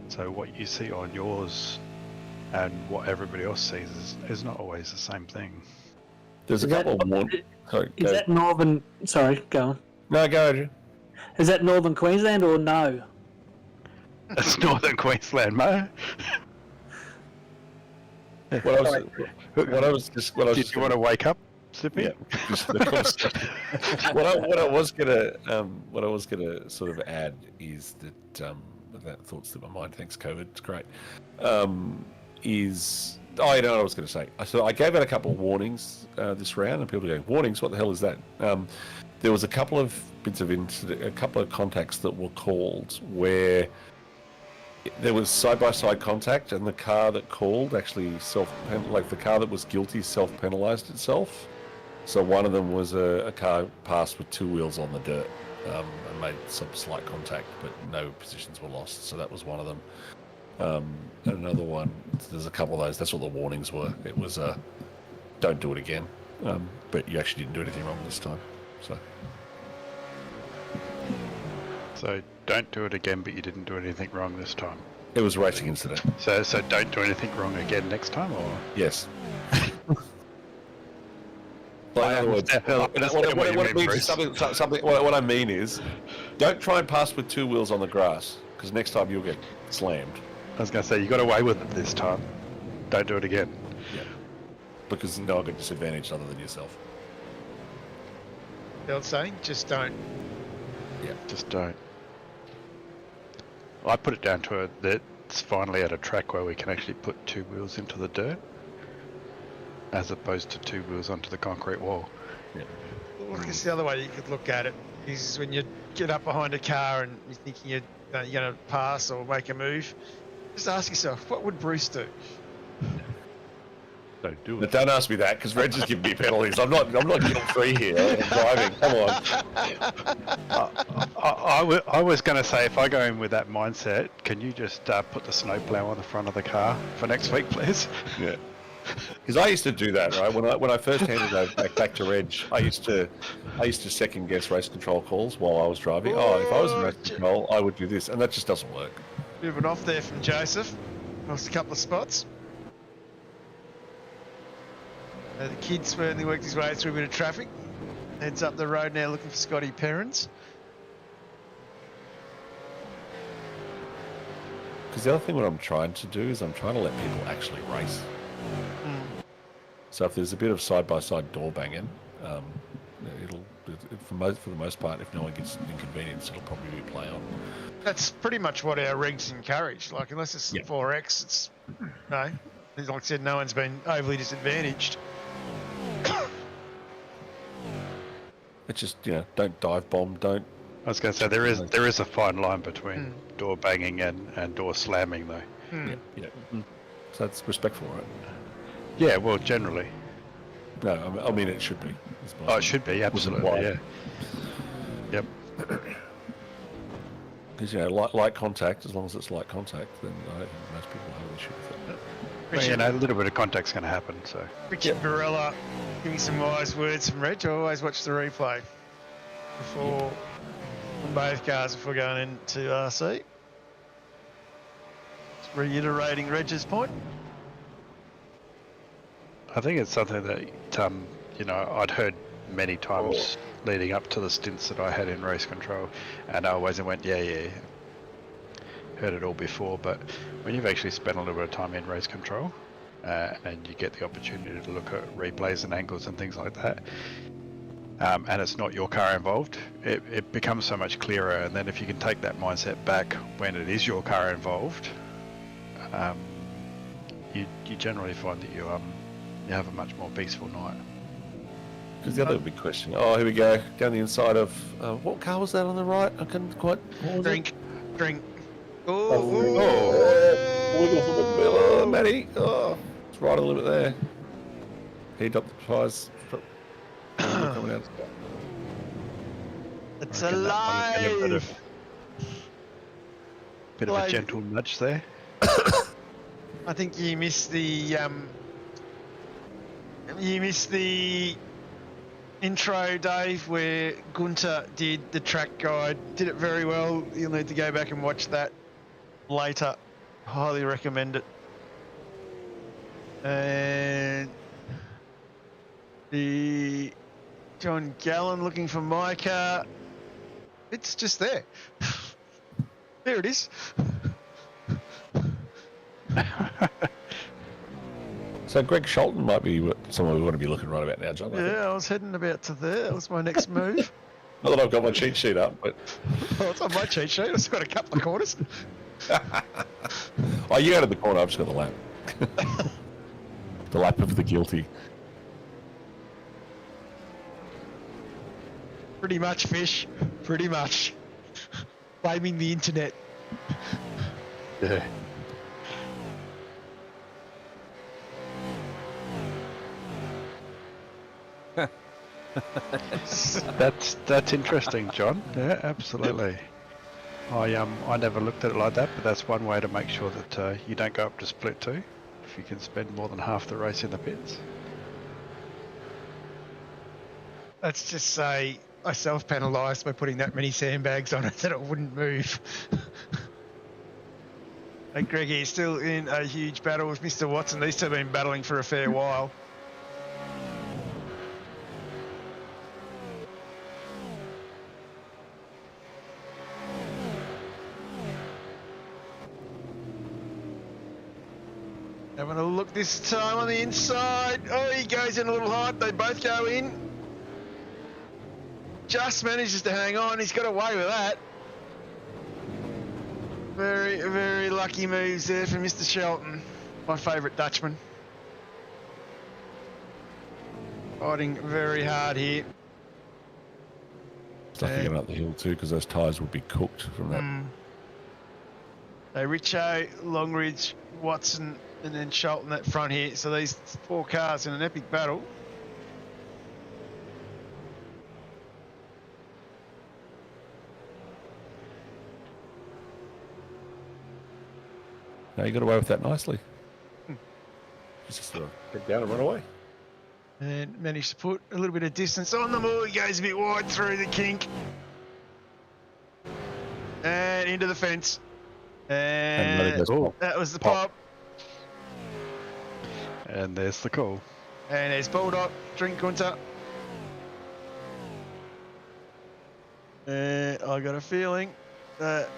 So what you see on yours and what everybody else sees is not always the same thing. There's a couple more. Is that Northern? Sorry, go on. No, go, Adrian. Is that Northern Queensland or no? It's Northern Queensland, Mo. Did you want to wake up, Sippy? Yeah. What I was gonna sort of add is that thoughts through my mind. Thanks, COVID. It's great. You know what I was going to say. So I gave out a couple of warnings this round, and people are going, warnings? What the hell is that? There was a couple of bits of a couple of contacts that were called where there was side-by-side contact, and the car that called actually the car that was guilty self-penalised itself. So one of them was a car passed with two wheels on the dirt and made some slight contact, but no positions were lost. So that was one of them. And another one, there's a couple of those, that's what the warnings were. It was don't do it again, but you actually didn't do anything wrong this time. So don't do it again, but you didn't do anything wrong this time. It was a racing incident. So don't do anything wrong again next time, or? Yes. Like, in other words, what it means is something. What I mean is, don't try and pass with two wheels on the grass, because next time you'll get slammed. I was going to say, you got away with it this time. Don't do it again. Yeah. Because no one got disadvantaged other than yourself. The old saying, just don't. Yeah. Just don't. I put it down to that it's finally at a track where we can actually put two wheels into the dirt, as opposed to two wheels onto the concrete wall. Yeah. Well, I guess the other way you could look at it is when you get up behind a car and you're thinking you're going to pass or make a move, just ask yourself, what would Bruce do? Don't do But it. don't ask me that, because Reg is giving me penalties. I'm not guilt-free here. I'm driving. Come on. I was going to say, if I go in with that mindset, can you just put the snowplow on the front of the car for next week, please? Yeah. Because I used to do that, right? When I first handed over back to Reg, I used to second guess race control calls while I was driving. Oh, if I was in race control, I would do this, and that just doesn't work. Moving off there from Joseph. Lost a couple of spots. The kid certainly worked his way through a bit of traffic. Heads up the road now looking for Scotty Perrins. Because the other thing what I'm trying to do is I'm trying to let people actually race. So if there's a bit of side-by-side door banging, for the most part, if no one gets inconvenienced, it'll probably be play on. That's pretty much what our regs encourage. Like, unless it's 4X, it's no. Like I said, no one's been overly disadvantaged. It's just, don't dive bomb, don't. I was going to say, there is a fine line between door banging and door slamming, though. Yeah. So that's respectful, right? Yeah, well, generally. No, I mean it should be. Oh, it should be, absolutely, yeah. Yep. Because, light contact, as long as it's light contact, then I don't think most people have an issue with it. Well, a little bit of contact's going to happen, so. Richard Varela giving some wise words from Reg. I always watch the replay before on both cars before going into RC. Just reiterating Reg's point. I think it's something that, I'd heard many times leading up to the stints that I had in race control, and I always went, yeah, heard it all before, but when you've actually spent a little bit of time in race control, and you get the opportunity to look at replays and angles and things like that, and it's not your car involved, it becomes so much clearer. And then if you can take that mindset back when it is your car involved, you generally find that you have a much more peaceful night. Because the other big question, here we go, down the inside of, what car was that on the right? I couldn't quite... Drink. Matty. Oh, it's right a little bit there. Heat up the tyres. Coming out. It's I reckon that one will get alive! Bit of a gentle nudge there. I think you missed the intro, Dave, where Gunter did the track guide. Did it very well. You'll need to go back and watch that later. Highly recommend it. And the John Gallen looking for my car. It's just there. There it is. So Greg Sholton might be someone we want to be looking right about now, John. Yeah, I was heading about to there. That was my next move. Not that I've got my cheat sheet up, but... Oh, it's on my cheat sheet. I've just got a couple of corners. Oh, you out of the corner. I've just got the lap. The lap of the guilty. Pretty much, Fish. Pretty much. Blaming the internet. Yeah. That's interesting, John. Yeah, absolutely. I never looked at it like that, but that's one way to make sure that you don't go up to split 2 if you can spend more than half the race in the pits. Let's just say I self-penalised by putting that many sandbags on it that it wouldn't move. Hey, Greggy is still in a huge battle with Mr. Watson. These two have been battling for a fair while. Having a look this time on the inside. Oh, he goes in a little hard. They both go in. Just manages to hang on. He's got away with that. Very, very lucky moves there for Mr. Shelton. My favourite Dutchman. Fighting very hard here. It's lucky getting up the hill too, because those tyres would be cooked from that. So Richo, Longridge, Watson, and then Shelton at front here. So these 4 cars in an epic battle. No, you got away with that nicely. Just head down and run away. And managed to put a little bit of distance on them all. He goes a bit wide through the kink. And into the fence. And that was the pop. And there's the call. And there's Bulldog, Drink Kunter. I got a feeling that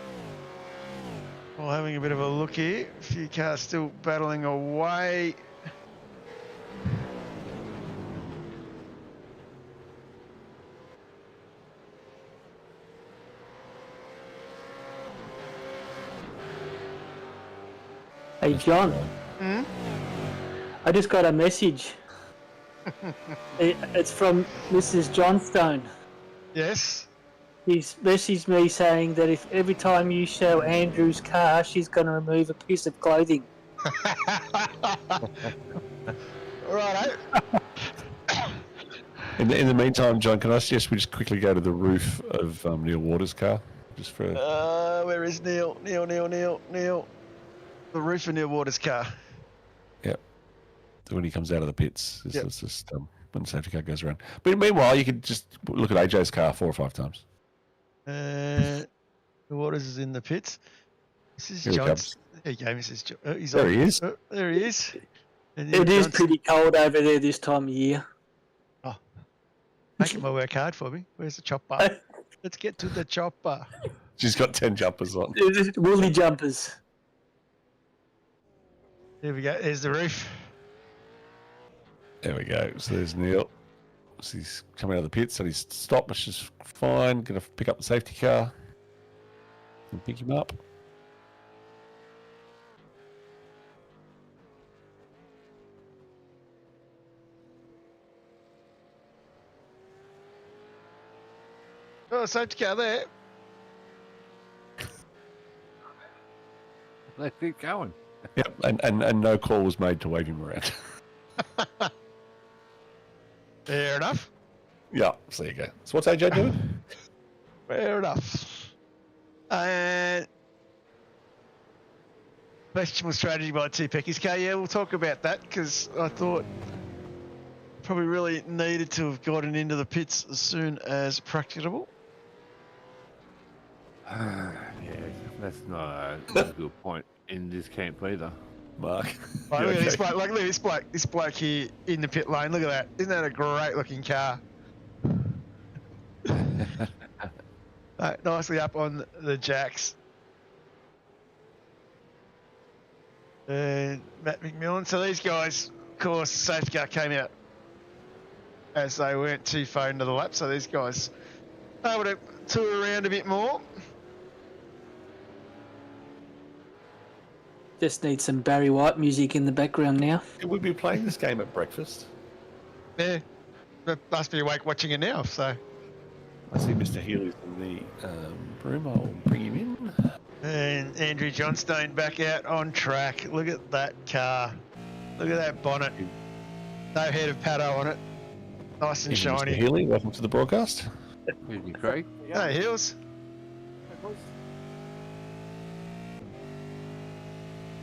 while having a bit of a look here, a few cars still battling away. Hey, John. I just got a message. It's from Mrs. Johnstone. Yes. He's messaged me saying that if every time you show Andrew's car, she's going to remove a piece of clothing. Righto. In the meantime, John, can I suggest we just quickly go to the roof of Neil Waters' car? Just for... Where is Neil? Neil. The roof of Neil Waters' car. Yep. When he comes out of the pits. It's just when the safety car goes around. But meanwhile, you could just look at AJ's car 4 or 5 times. The Waters is in the pits. Mrs. Johnson. There you go, Mrs. He's there he is. There he is. And it is pretty cold over there this time of year. Oh, making my work hard for me. Where's the chopper? Let's get to the chopper. She's got 10 jumpers on. Woolly jumpers. There we go. There's the roof. There we go. So there's Neil. So he's coming out of the pits and he's stopped, which is fine. Going to pick up the safety car and pick him up. Oh, safety car there. They keep going. Yep, and no call was made to wave him around. Fair enough. Yeah, so there you go. So what's AJ doing? Fair enough. Questionable strategy by Two Pecky's car. Yeah, we'll talk about that because I thought probably really needed to have gotten into the pits as soon as practicable. Yeah, that's not a good point in this camp either. Mark. Like, look at this bloke. Like, look at this bloke here in the pit lane. Look at that. Isn't that a great looking car? Nicely up on the jacks. And Matt McMillan. So these guys, of course, safety car came out as they weren't too far into the lap. So these guys able to tour around a bit more. Just need some Barry White music in the background now. We'll be playing this game at breakfast. Yeah, they must be awake watching it now. So I see Mr. Healy's in the room. I'll bring him in. and Andrew Johnstone back out on track. Look at that car. Look at that bonnet. No head of Pato on it. Nice and shiny. Mr. Healy, welcome to the broadcast. Excuse me, Craig. Hey, Hills.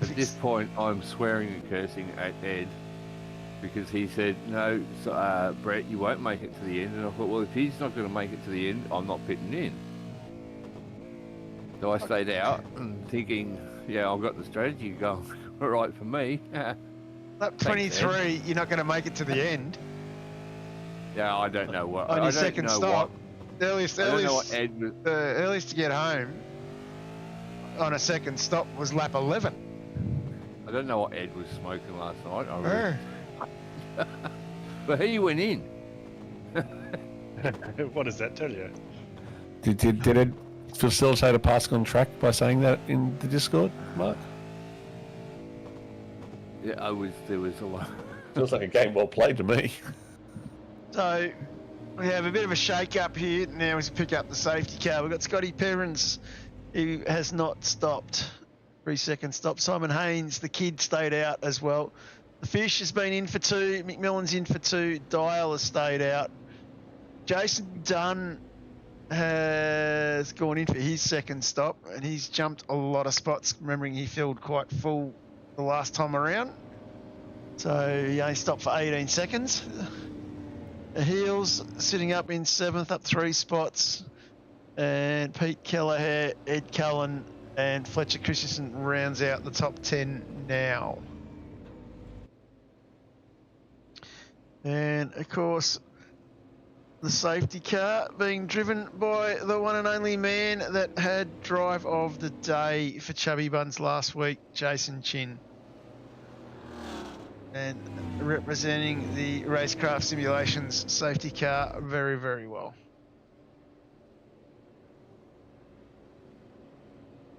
At this point, I'm swearing and cursing at Ed because he said, no, Brett, you won't make it to the end. And I thought, well, if he's not going to make it to the end, I'm not pitting in. So I stayed out and thinking, yeah, I've got the strategy going right for me. Lap 23, you're not going to make it to the end. Yeah, I don't know what. On I your don't second know stop. I don't know what Earliest, Ed was. earliest to get home on a second stop was lap 11. I don't know what Ed was smoking last night. I really... Oh. But he went in. What does that tell you? Did Ed facilitate a pass on track by saying that in the Discord, Mark? Yeah, there was a lot. Feels like a game well played to me. So we have a bit of a shake-up here now as we pick up the safety car. We've got Scotty Perrins, who has not stopped. 3-second stop. Simon Haynes, the kid, stayed out as well. The Fish has been in for 2. McMillan's in for 2. Dial has stayed out. Jason Dunn has gone in for his second stop, and he's jumped a lot of spots, remembering he filled quite full the last time around. So he only stopped for 18 seconds. Heels sitting up in 7th, up 3 spots. And Pete Kelleher, Ed Cullen, and Fletcher Christensen rounds out the top 10 now. And of course, the safety car being driven by the one and only man that had drive of the day for Chubby Buns last week, Jason Chin. And representing the RaceKraft Simulations safety car very, very well.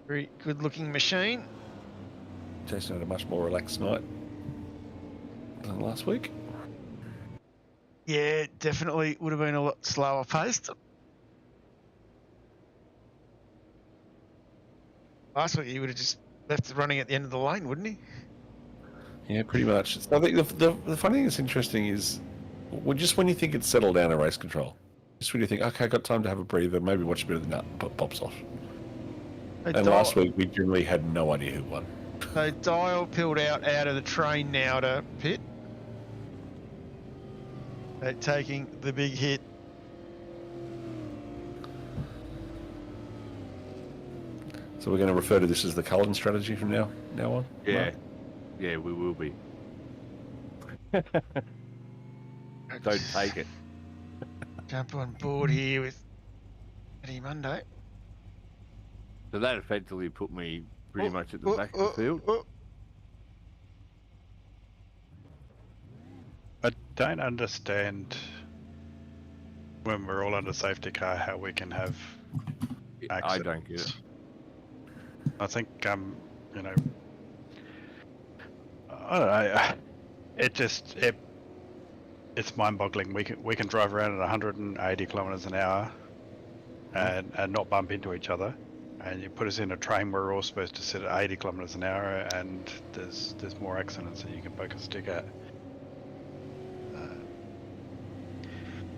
Very good looking machine. Jason had a much more relaxed night than last week. Yeah, definitely would have been a lot slower paced. Last week he would have just left it running at the end of the lane, wouldn't he? Yeah, pretty much. I think the funny thing that's interesting is, when you think it's settled down in race control, just when you think, okay, got time to have a breather, maybe watch a bit of the nut, pops off. And last week we generally had no idea who won. So Dial peeled out of the train now to pit. Taking the big hit. So we're going to refer to this as the Cullen strategy from now on? Yeah. Mark? Yeah, we will be. Don't take it. Jump on board here with Eddie Monday. So that effectively put me pretty much at the back of the field. I don't understand, when we're all under safety car, how we can have accidents. I don't get it. I think, you know, I don't know. It's mind-boggling. We can drive around at 180 kilometers an hour and not bump into each other. And you put us in a train where we're all supposed to sit at 80 kilometers an hour, and there's more accidents than you can poke a stick at.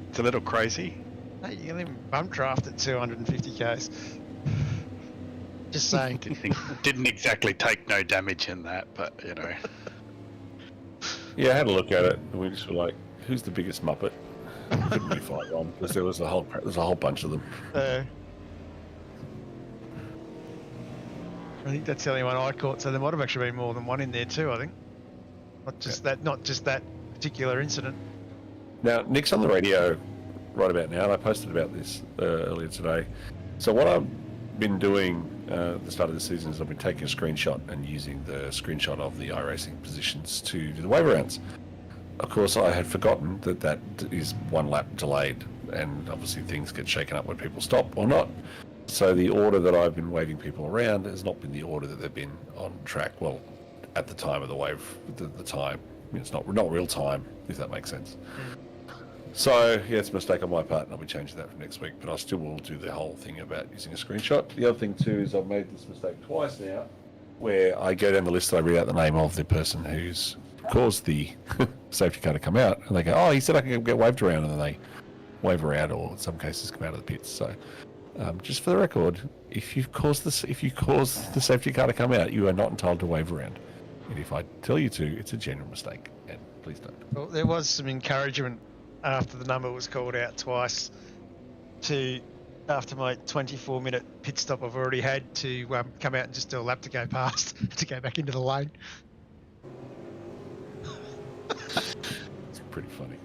It's a little crazy. Hey, you can even bump draft at 250 k's. Just saying. Didn't exactly take no damage in that, but you know. Yeah, I had a look at it, and we just were like, who's the biggest Muppet? Couldn't be fight on, because there's a whole bunch of them. I think that's the only one I caught, so there might have actually been more than one in there too, I think. Not just that particular incident. Now, Nick's on the radio right about now, and I posted about this earlier today. So what I've been doing at the start of the season is I've been taking a screenshot and using the screenshot of the iRacing positions to do the wave rounds. Of course, I had forgotten that is 1 lap delayed, and obviously things get shaken up when people stop or not. So the order that I've been waving people around has not been the order that they've been on track. Well, at the time of the wave, the time. I mean, it's not real time, if that makes sense. So, yeah, it's a mistake on my part, and I'll be changing that for next week, but I still will do the whole thing about using a screenshot. The other thing, too, is I've made this mistake twice now, where I go down the list and I read out the name of the person who's caused the safety car to come out, and they go, oh, he said I can get waved around, and then they wave her out, or in some cases come out of the pits. So, just for the record, if you cause the safety car to come out, you are not entitled to wave around. And if I tell you to, it's a general mistake, and please don't. Well, there was some encouragement after the number was called out twice after my 24-minute pit stop I've already had to come out and just do a lap to go past to go back into the lane. It's pretty funny.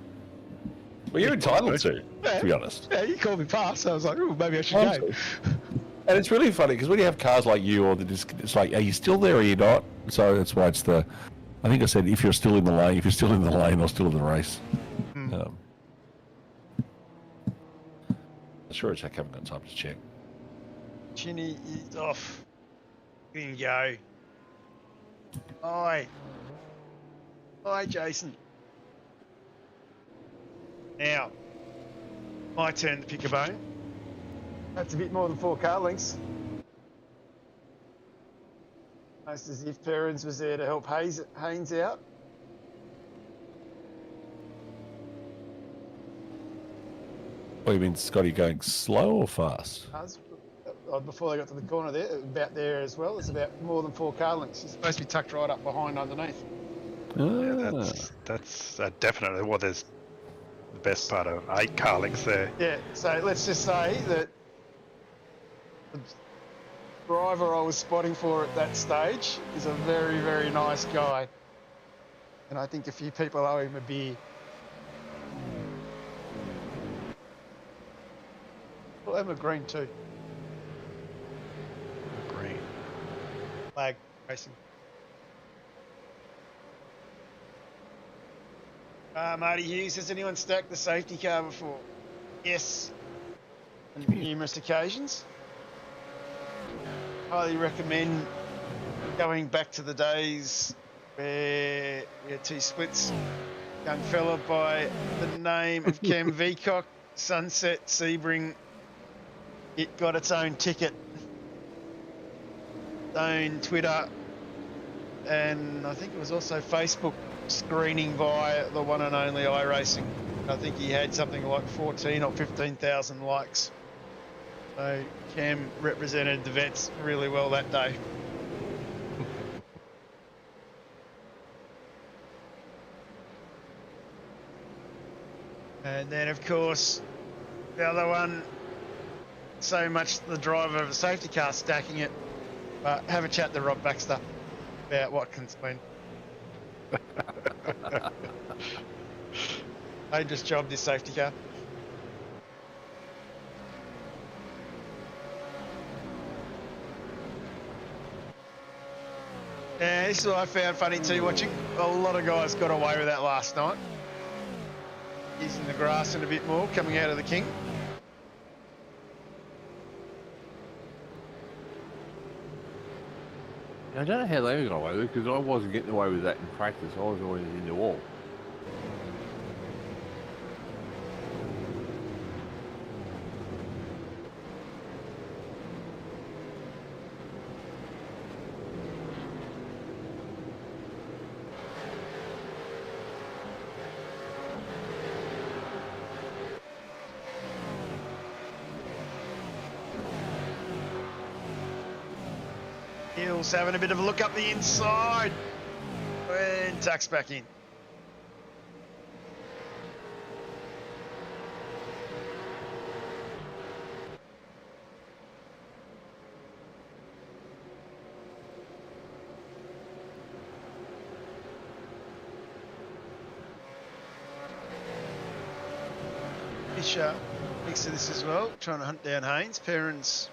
Well, you're entitled to be honest. Yeah, you called me past, so I was like, oh, maybe I should go. And it's really funny because when you have cars like you, or it's like, are you still there or are you not? So that's why it's the. I think I said if you're still in the lane, or still in the race. I'm sure it's I haven't got time to check. Chinny is off. We can go. Hi. Hi, Jason. Now, my turn to pick a bone. That's a bit more than 4 car lengths. Almost as if Perrins was there to help Haynes out. What do you mean, Scotty, going slow or fast? Before they got to the corner there, about there as well. It's about more than 4 car lengths. It's supposed to be tucked right up behind underneath. Yeah, that's definitely what there's the best part of 8 car lengths there. Yeah, so let's just say that the driver I was spotting for at that stage is a very, very nice guy. And I think a few people owe him a beer. We'll have a green too. Green. Flag racing. Marty Hughes, has anyone stacked the safety car before? Yes. On numerous occasions. Highly recommend going back to the days where we had 2 splits. Young fella by the name of Cam Veacock, Sunset Sebring. It got its own ticket, its own Twitter, and I think it was also Facebook screening via the one and only iRacing. I think he had something like 14 or 15,000 likes. So Cam represented the vets really well that day. And then, of course, the other one, so much the driver of a safety car stacking it, but have a chat to Rob Baxter about Watkins when. I just jobbed this safety car. Yeah, this is what I found funny too, watching. A lot of guys got away with that last night. Using the grass in a bit more, coming out of the King. I don't know how they got away with it, because I wasn't getting away with that in practice. I was always in the wall. Hills having a bit of a look up the inside. And tucks back in. Fisher thinks of this as well, trying to hunt down Haynes. Perrins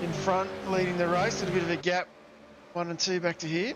in front, leading the race at a bit of a gap. 1 and 2 back to here.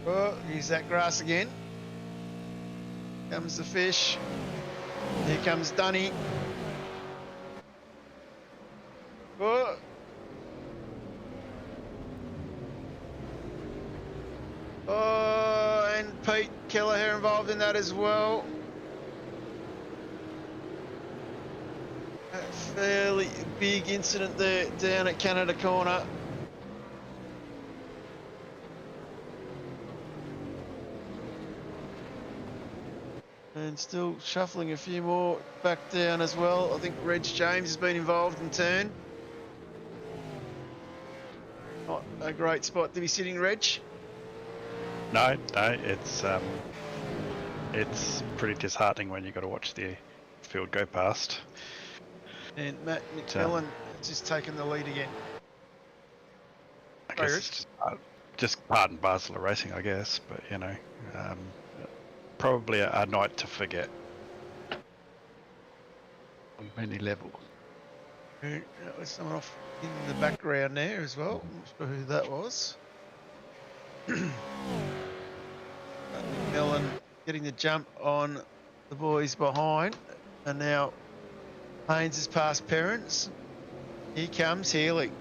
Oh, use that grass again. Comes the fish. Here comes Dunny. Oh. Oh, and Pete Kelleher involved in that as well. A fairly big incident there down at Canada Corner. And still shuffling a few more back down as well. I think Reg James has been involved in turn. Not a great spot to be sitting, Reg. No, it's pretty disheartening when you got to watch the field go past. And Matt McMillan has just taken the lead again. I guess it's just part and parcel of racing, I guess. But you know, probably a night to forget on many levels. That was someone off in the background there as well. Not sure who that was. McMillan getting the jump on the boys behind, and now Haynes has passed Parents. Here comes Healy.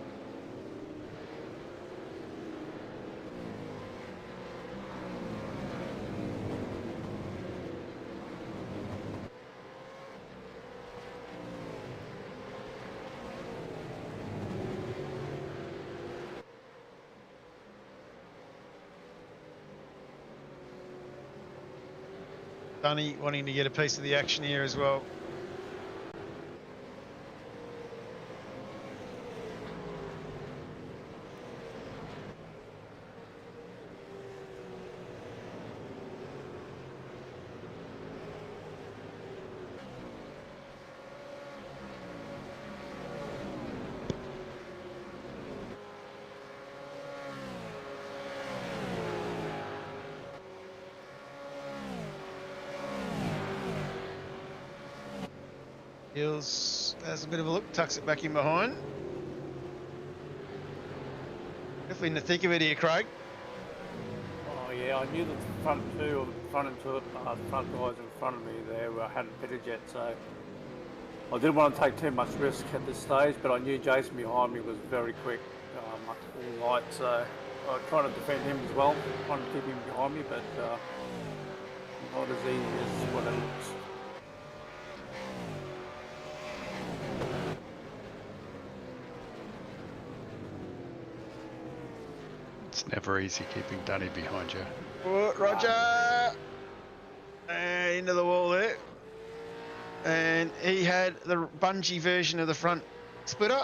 Dunny wanting to get a piece of the action here as well. Hills has a bit of a look, tucks it back in behind. Definitely in the thick of it here, Craig. Oh yeah, I knew that the front two, or the front guys in front of me there hadn't pitted yet, so I didn't want to take too much risk at this stage, but I knew Jason behind me was very quick, all light, so I was trying to defend him as well, trying to keep him behind me, but not as easy as what it looks. It's never easy keeping Dunny behind you. Oh, Roger! And into the wall there. And he had the bungee version of the front splitter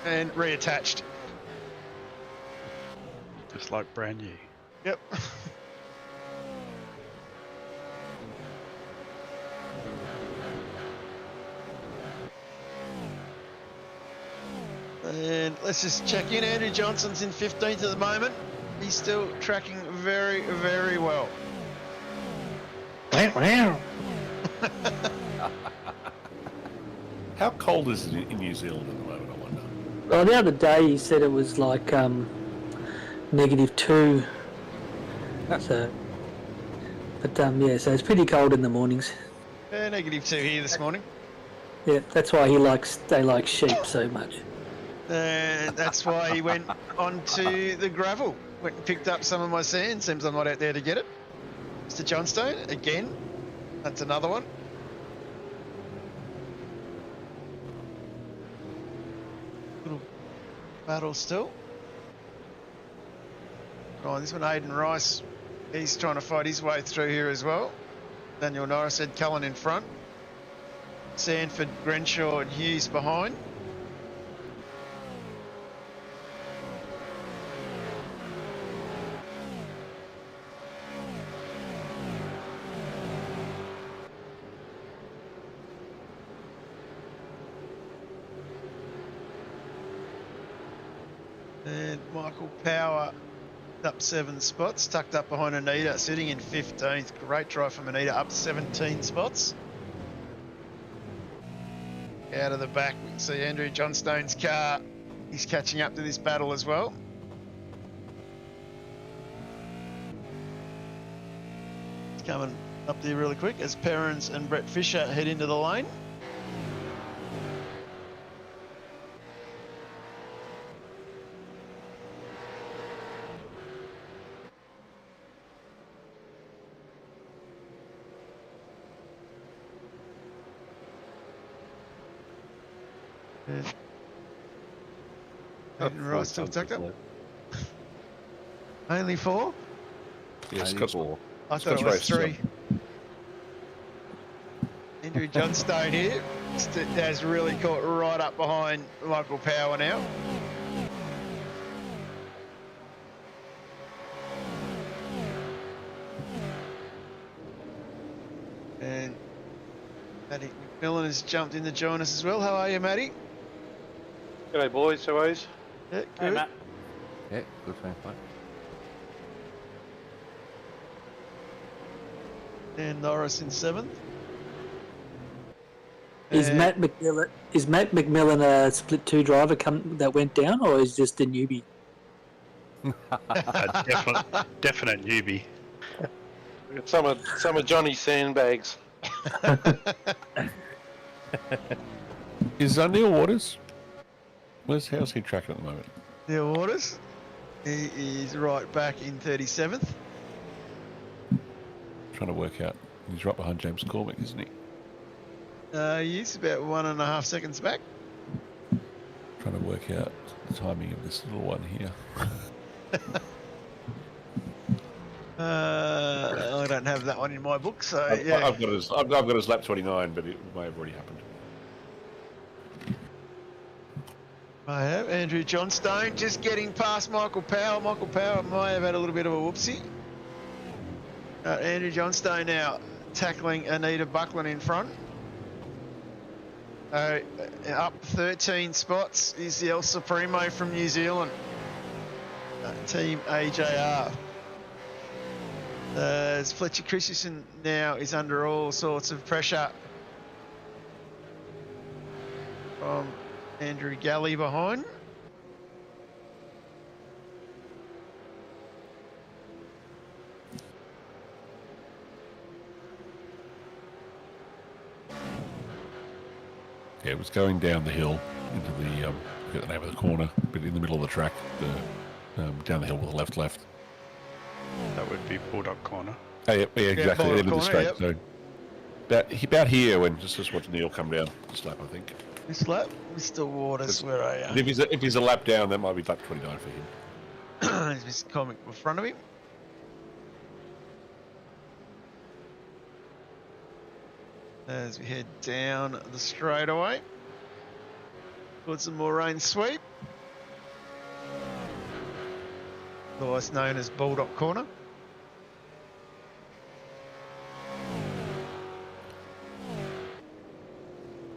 and reattached. Just like brand new. Yep. And let's just check in. Andrew Johnson's in 15th at the moment. He's still tracking very, very well. How cold is it in New Zealand at the moment, I wonder? Well, the other day he said it was like -2. So, but yeah, so it's pretty cold in the mornings. Yeah, -2 here this morning. Yeah, that's why they like sheep so much. And that's why he went onto the gravel. Went and picked up some of my sand. Seems I'm not out there to get it. Mr. Johnstone, again. That's another one. Little battle still. Oh, this one, Aidan Rice. He's trying to fight his way through here as well. Daniel Norris had Cullen in front. Sanford, Grenshaw and Hughes behind. And Michael Power up 7 spots, tucked up behind Anita, sitting in 15th. Great drive from Anita, up 17 spots. Out of the back, we can see Andrew Johnstone's car. He's catching up to this battle as well. It's coming up there really quick as Perrins and Brett Fisher head into the lane. And Got Hayden four Ross still punters tucked up. left. Only 4? Yeah, Only Scott's, four. I thought Scott's it was race, 3. Andrew Johnstone here has really caught right up behind Michael Power now. And Matty McMillan has jumped in to join us as well. How are you, Matty? G'day boys, how are you? Yeah, Hey, good. Matt. Yeah, good thanks, mate. And Norris in 7th. Is And Matt McMillan a split 2 driver that went down, or is just a newbie? A definite newbie. Got some of Johnny's sandbags. is Neil Waters? How's he tracking at the moment? Neil Waters, he is right back in 37th. Trying to work out. He's right behind James Cormick, isn't he? He's about 1.5 seconds back. Trying to work out the timing of this little one here. I don't have that one in my book, so I've yeah. got his lap 29, but it may have already happened. I have Andrew Johnstone just getting past Michael Power. Michael Power might have had a little bit of a whoopsie. Andrew Johnstone now tackling Anita Buckland in front. Up 13 spots is the El Supremo from New Zealand. Team AJR. As Fletcher Christensen now is under all sorts of pressure from Andrew Galley behind. Yeah, it was going down the hill into the, I forget the name of the corner, but in the middle of the track, down the hill with the left. That would be Bulldog Corner. Oh, yeah, exactly, Bulldog end of the corner, straight. yep. So about here when just watching Neil come down this lap, I think. This lap, Mr. Waters, where are And you? if he's a lap down, that might be lap 29 for him. There's Mr. Comic in front of him. As we head down the straightaway towards the Moraine Sweep, otherwise known as Bulldog Corner.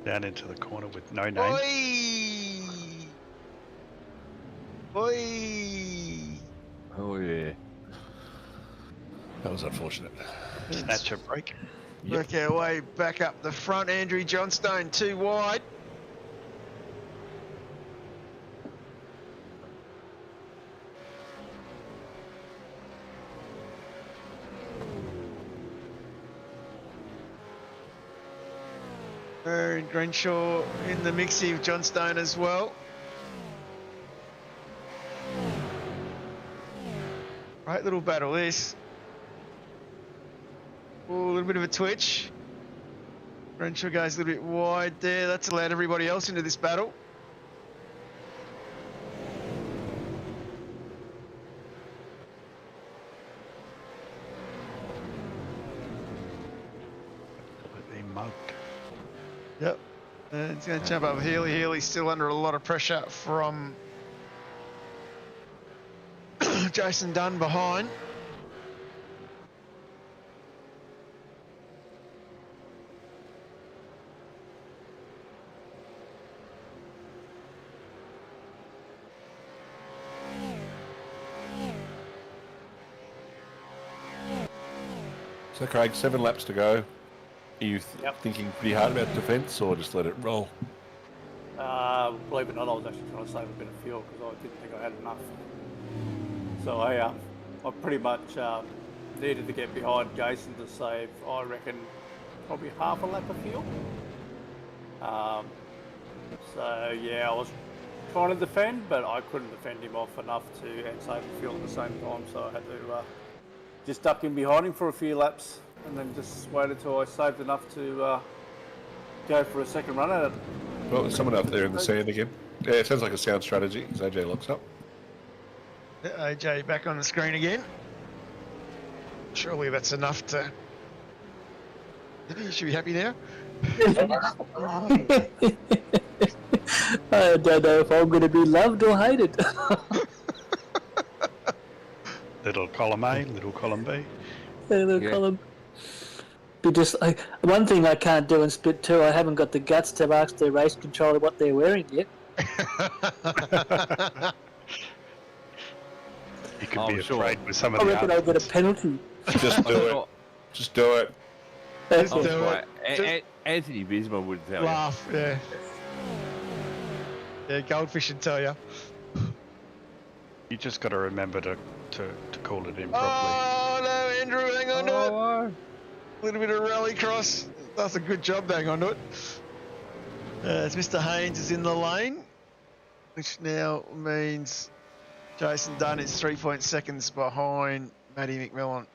Down into the corner with no name. Oi! Oi! Oh yeah. That was unfortunate. Snatch a break. Work our way back up the front. Andrew Johnstone too wide. And Grenshaw in the mix here with Johnstone as well. Great little battle this. Ooh, a little bit of a twitch. Grenshaw goes a little bit wide there. That's allowed everybody else into this battle. Completely mugged. Yep. And it's going to jump up Healy. Healy's still under a lot of pressure from Jason Dunn behind. So Craig, 7 laps to go. Are you Yep. thinking pretty hard about defence or just let it roll? Believe it or not, I was actually trying to save a bit of fuel because I didn't think I had enough. So I pretty much needed to get behind Jason to save, I reckon, probably half a lap of fuel. So yeah, I was trying to defend, but I couldn't defend him off enough and save the fuel at the same time. So I had to just duck in behind him for a few laps, and then just wait until I saved enough to go for a second run at it. Well, there's someone out there in the sand again. Yeah, it sounds like a sound strategy as AJ looks up. AJ back on the screen again. Surely that's enough to... You should be happy now. I don't know if I'm going to be loved or hated. Little column A, little column B. Little Yeah. column. Be just one thing I can't do in Split 2, I haven't got the guts to ask their race controller what they're wearing yet. You could Oh, be sure. afraid with some of I the reckon I'll get a penalty. Just do it. Just do it. That's I'm it. sure Just- Anthony Bisma would tell you. Laugh, yeah. Yeah, Goldfish would tell you. You just got to remember to call it in properly. Oh, no, Andrew, hang on to it. Oh, A little bit of rallycross. That's a good job, hang on to it. As Mr. Haynes is in the lane, which now means Jason Dunn is 3 seconds behind Matty McMillan.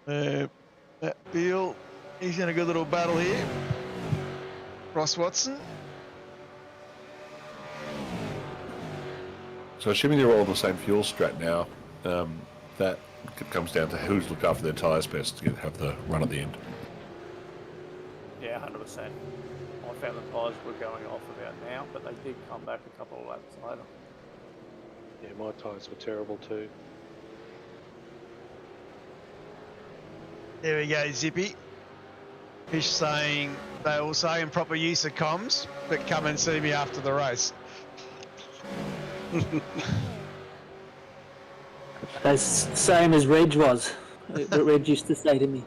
Matt Beale, he's in a good little battle here. Ross Watson. So assuming they're all on the same fuel strat now, that comes down to who's looked after their tyres best to have the run at the end. Yeah, 100%. I found the tyres were going off about now, but they did come back a couple of laps later. Yeah, my tyres were terrible too. There we go, Zippy. Fish saying they will say in proper use of comms, but come and see me after the race. That's same as Reg was. What Reg used to say to me.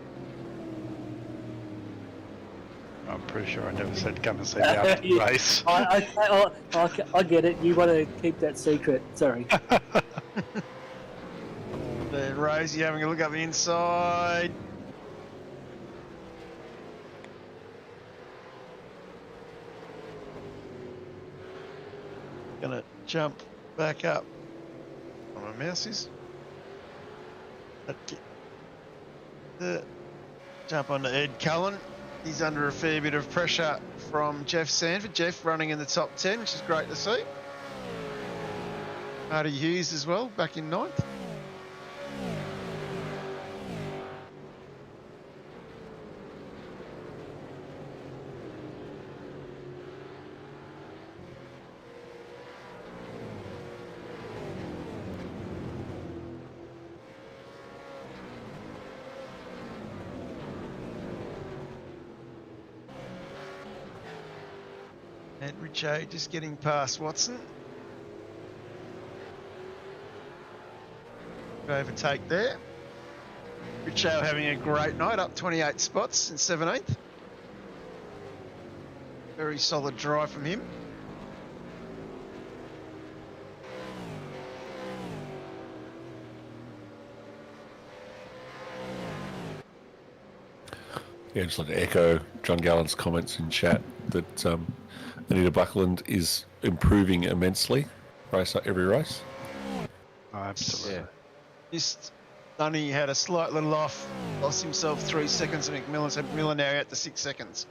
I'm pretty sure I never said come and see me after the Yeah. race. I get it. You want to keep that secret. Sorry. Then Rosie having a look up the inside. Gonna jump back up. Where my mouse is. Jump onto Ed Cullen. He's under a fair bit of pressure from Jeff Sanford. Jeff running in the top 10, which is great to see. Marty Hughes as well, back in 9th. And Richo just getting past Watson. Overtake there. Richo having a great night, up 28 spots in 17th. Very solid drive from him. Yeah, just like to echo John Gallen's comments in chat that Anita Buckland is improving immensely, race every race. Oh, absolutely. Yeah. Just Dunny had a slight little off, lost himself 3 seconds of McMillan, so McMillan now out to 6 seconds.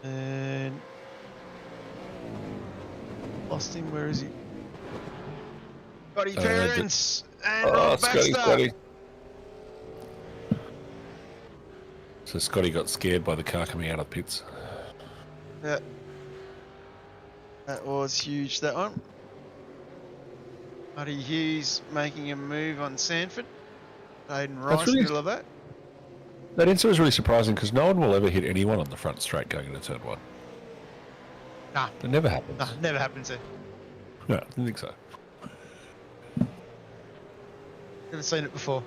And lost him, where is he? Scotty Perrins and Rob Baxter. Scotty. So Scotty got scared by the car coming out of the pits. Yeah. That was huge, that one. Marty Hughes making a move on Sanford. Aiden Rice, really- middle of that. That incident was really surprising because no one will ever hit anyone on the front straight going into turn 1. Nah. It never happens. Nah, never happened to. No, I didn't think so. Never seen it before.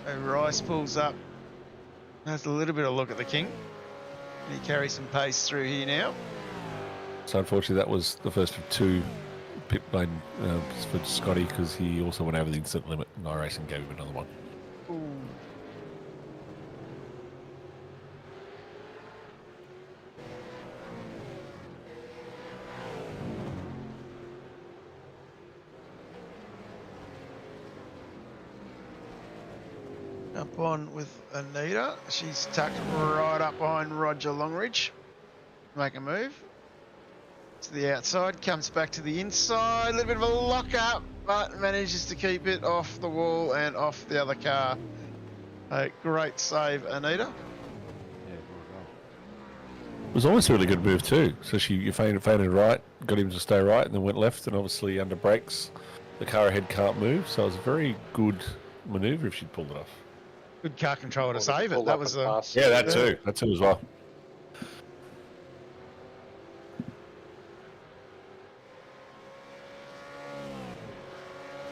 So Rice pulls up. Has a little bit of a look at the King. And he carries some pace through here now. So unfortunately, that was the first of 2 pit lane for Scotty because he also went over the incident limit and iRacing gave him another one. Ooh. Up on with Anita. She's tucked right up behind Roger Longridge. Make a move. To the outside, comes back to the inside. A little bit of a lock up, but manages to keep it off the wall and off the other car. A great save, Anita. Yeah, good goal. It was almost a really good move too. So you faded right, got him to stay right, and then went left, and obviously under brakes, the car ahead can't move. So it was a very good manoeuvre if she'd pulled it off. Good car controller to Pull save it. up That was and a pass. Yeah, that too as well.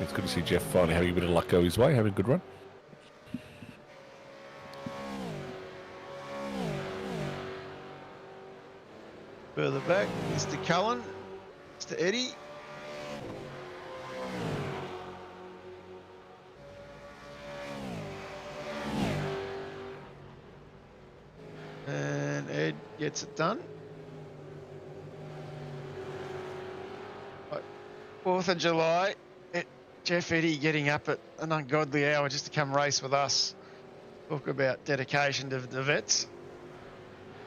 It's good to see Jeff finally having a bit of luck go his way, having a good run. further back. Mr. Cullen, Mr. Eddie. And Ed gets it done. 4th of July, Jeff Eddy getting up at an ungodly hour just to come race with us. Talk about dedication to the vets.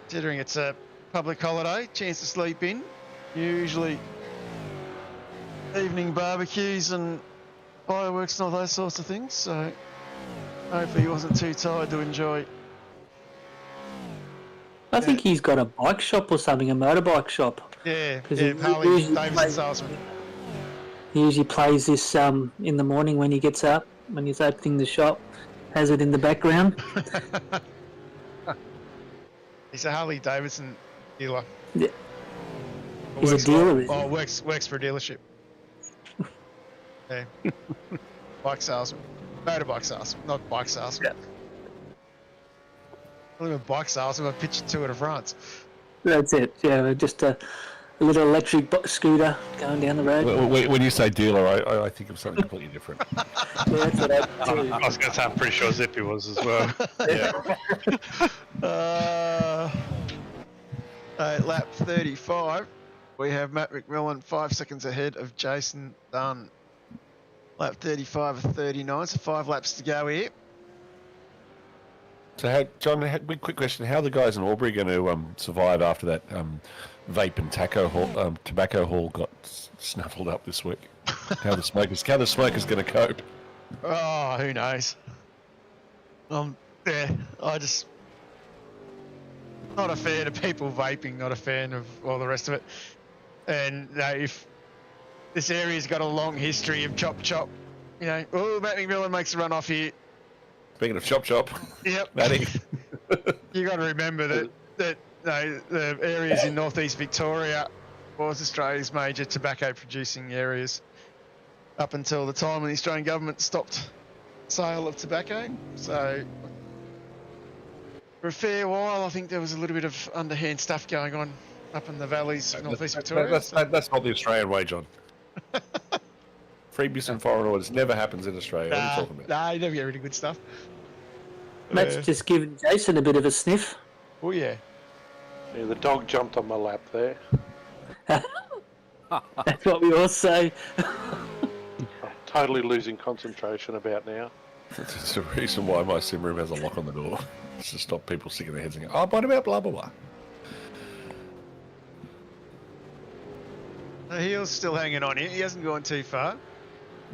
Considering it's a public holiday, chance to sleep in. Usually evening barbecues and fireworks and all those sorts of things. So hopefully he wasn't too tired to enjoy. I think he's got a bike shop or something, a motorbike shop. Yeah, 'Cause yeah, he Harley usually Davidson plays- salesman. He usually plays this in the morning when he gets up, when he's opening the shop, has it in the background. He's a Harley Davidson dealer. Yeah. He's a Works dealer, for- is he? works for a dealership. Yeah. Bike salesman. Motorbike salesman, not bike salesman. Not even bike salesman, but picture two at a France. That's it. Yeah, just a little electric scooter going down the road. When you say dealer, I think of something completely different. Yeah, that's what I do. I was going to say, I'm pretty sure Zippy was as well. Lap 35, we have Matt McMillan 5 seconds ahead of Jason Dunn. Lap 35 of 39, so 5 laps to go here. So, John, big quick question: how are the guys in Albury going to survive after that vape and tobacco haul got snuffled up this week? How the smokers going to cope? Oh, who knows? Yeah, I just not a fan of people vaping, not a fan of all the rest of it. And if this area's got a long history of chop, Matt McMillan makes a run off here. Speaking of chop, Yep. Matty. You got to remember that the areas in northeast Victoria was Australia's major tobacco producing areas up until the time when the Australian government stopped sale of tobacco. So for a fair while, I think there was a little bit of underhand stuff going on up in the valleys of northeast Victoria. That's not the Australian way, John. Freebies and foreign orders never happens in Australia. What are you talking about? Nah, you never get really good stuff. Matt's just giving Jason a bit of a sniff. Oh yeah. Yeah, the dog jumped on my lap there. That's what we all say. I'm totally losing concentration about now. That's the reason why my sim room has a lock on the door. It's to stop people sticking their heads and going, oh, what about blah, blah, blah. The heel's still hanging on here. He hasn't gone too far.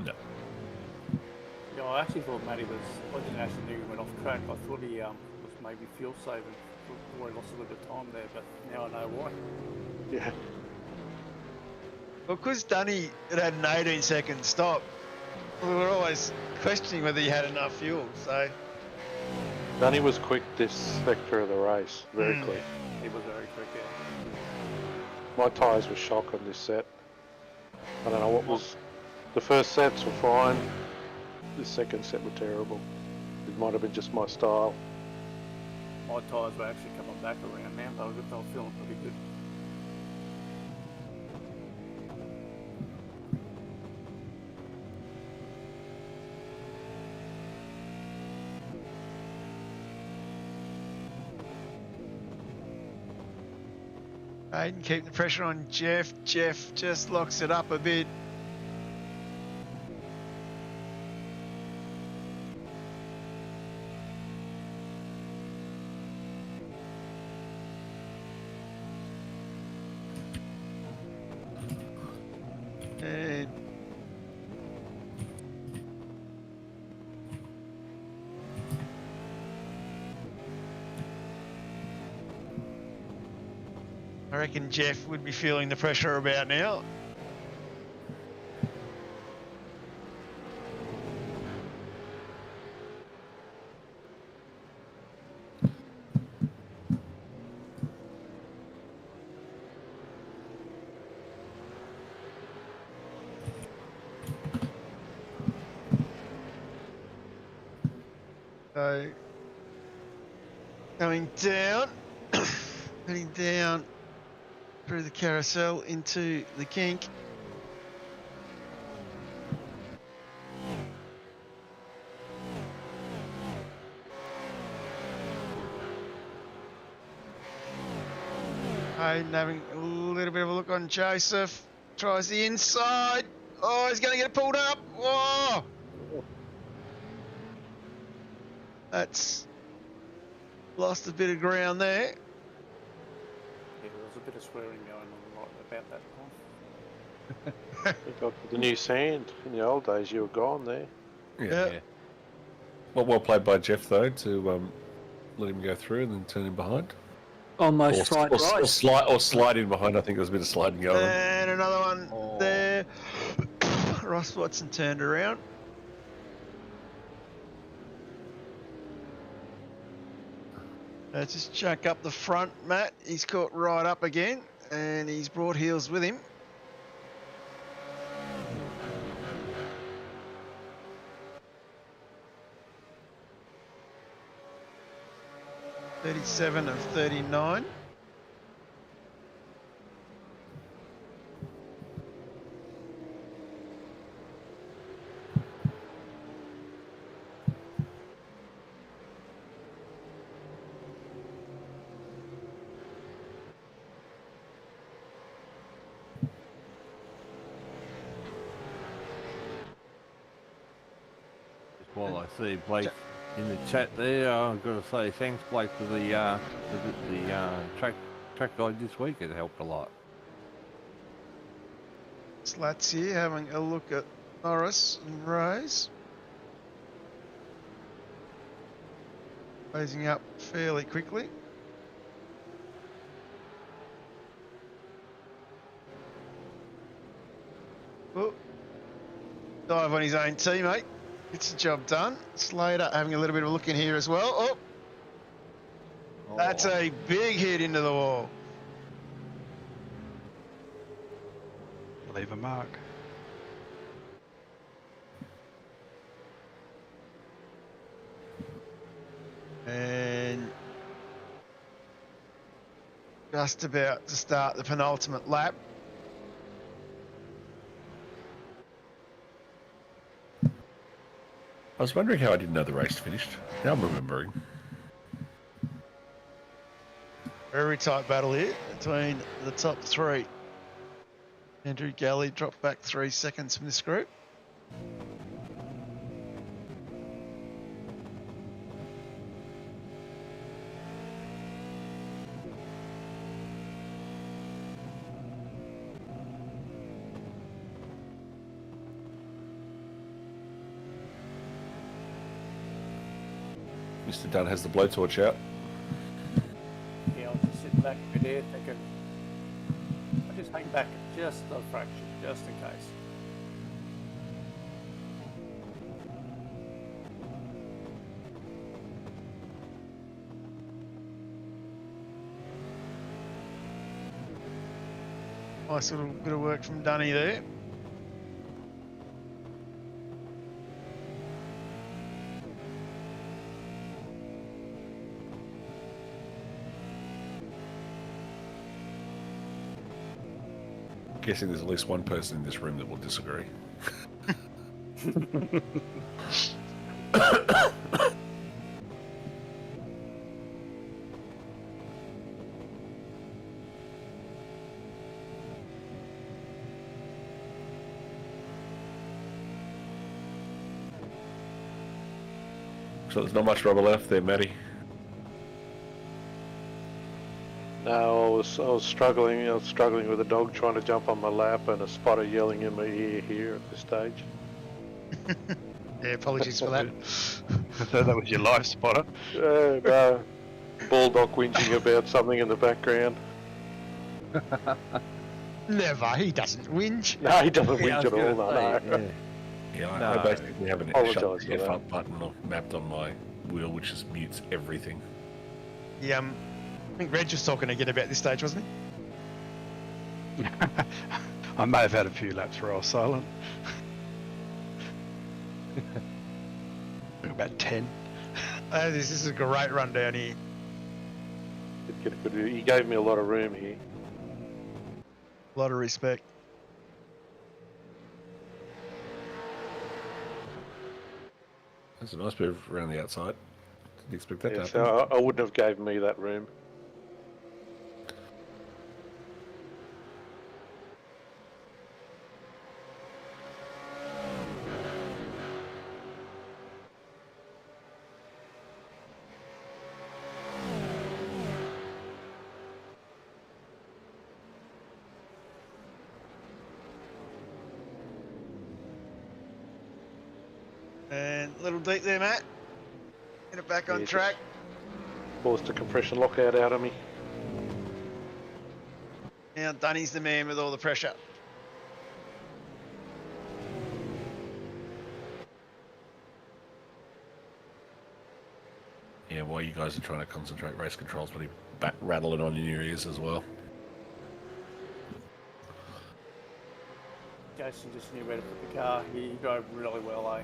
No. Yeah, I actually thought Matty was. I didn't actually think he went off track. I thought he was maybe fuel saving. Why he lost a little bit of time there, but now I know why. Yeah. Well, because Dunny had an 18-second stop, we were always questioning whether he had enough fuel. So Dunny was quick this sector of the race, very quick. He was very quick. Yeah. My tyres were shock on this set. I don't know what was. The first sets were fine. The second set were terrible. It might have been just my style. My tyres were actually coming back around now. They were feeling pretty good. Hayden keeping the pressure on Jeff. Jeff just locks it up a bit. And I reckon Jeff would be feeling the pressure about now. So, going down, heading down through the carousel into the kink. Hayden having a little bit of a look on Joseph. Tries the inside. Oh, he's going to get pulled up. Whoa! That's lost a bit of ground there. Yeah, there was a bit of swearing going on right about that time. You got the new sand. In the old days, you were gone there. Yeah. Well played by Jeff though to let him go through and then turn him behind. Almost Or, right, right. slide in behind. I think there's a bit of sliding going on. And another one there. Ross Watson turned around. Just chuck up the front, Matt. He's caught right up again, and he's brought heels with him. (37 of 39). While I see Blake in the chat there, I've got to say thanks, Blake, for the track guide this week. It helped a lot. Slats here having a look at Norris and Rose. Closing up fairly quickly. Oh, dive on his own teammate. Gets the job done. Slater having a little bit of a look in here as well. Oh, that's a big hit into the wall. Leave a mark. And just about to start the penultimate lap. I was wondering how I didn't know the race finished. Now I'm remembering. Very tight battle here between the top three. Andrew Galley dropped back 3 seconds from this group. Mr. Dunn has the blowtorch out. Yeah, I'll just sit back a bit here thinking. I just hang back just a fraction, just in case. Nice little bit of work from Dunny there. Guessing there's at least one person in this room that will disagree. So there's not much rubber left there, Matty. No, I was struggling. I was struggling with a dog trying to jump on my lap and a spotter yelling in my ear here at this stage. Yeah, apologies for that. So that was your life spotter. No, bulldog whinging about something in the background. Never. He doesn't whinge. No, he doesn't Yeah, I whinge was at all. gonna No, say, no. Yeah, No. I basically have an Apologise shut for the F that. up button mapped on my wheel, which just mutes everything. Yeah, I think Reg was talking again about this stage, wasn't he? I may have had a few laps where I was silent. About 10. This is a great rundown here. He gave me a lot of room here. A lot of respect. That's a nice move around the outside. Didn't expect that to Yeah, happen. so I wouldn't have gave me that room. And a little deep there, Matt. Get it back on Yeah, track. Forced a compression lockout out of me. Now Dunny's the man with all the pressure. Yeah, while you guys are trying to concentrate race controls, but he rattle it on in your ears as well. Jason just knew where to put the car. He drove really well, eh?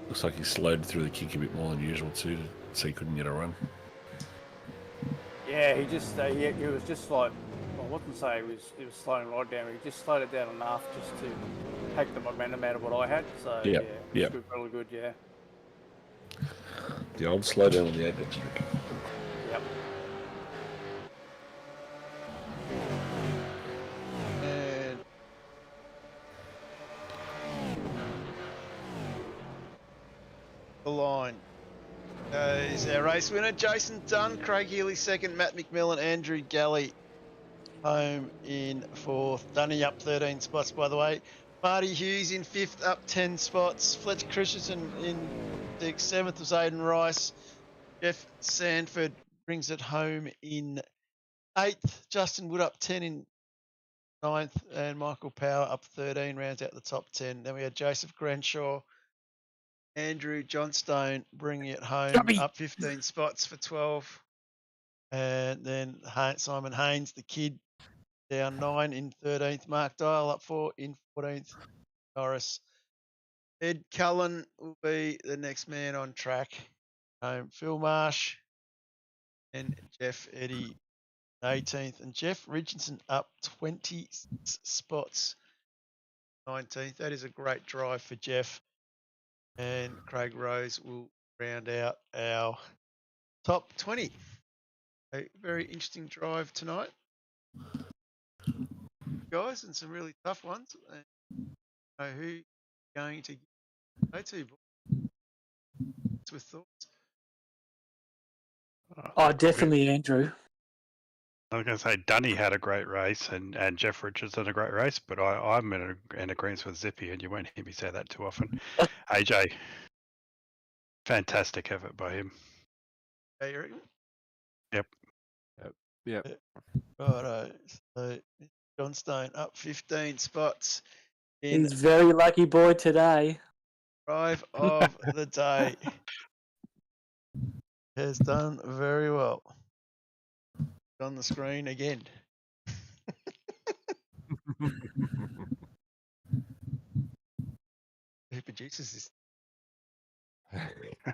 Looks like he slowed through the kick a bit more than usual too, so he couldn't get a run. Yeah, he just he was just like, well, I wouldn't say he was slowing right down. He just slowed it down enough just to take the momentum out of what I had. So Yep, yeah, yep. good, really good. Yeah. The old slow down on the apex trick. Yep. And the line is our race winner, Jason Dunn. Craig Healy second, Matt McMillan, Andrew Galley home in fourth. Dunny up 13 spots, by the way. Marty Hughes in fifth, up 10 spots. Fletcher Christensen in sixth. Seventh was Aidan Rice. Jeff Sanford brings it home in eighth. Justin Wood up 10 in ninth. And Michael Power up 13, rounds out the top 10. Then we had Joseph Granshaw, Andrew Johnstone bringing it home, up 15 spots for 12. And then Simon Haynes, the kid, down 9 in 13th. Mark Dial up 4 in 14th. Norris. Ed Cullen will be the next man on track. Phil Marsh and Jeff Eddy 18th. And Jeff Richardson up 20 spots, 19th. That is a great drive for Jeff. And Craig Rose will round out our top 20. A very interesting drive tonight, guys, and some really tough ones. And who you're going to go to with thoughts? Oh, definitely Andrew. I was going to say Dunny had a great race and Jeff Richardson a great race, but I'm in agreement with Zippy, and you won't hear me say that too often. AJ, fantastic effort by him. Yeah, you reckon? Yep. Righto. So Johnstone up 15 spots in He's very lucky boy today. drive of the day. Has done very well. On the screen again. Who produces this?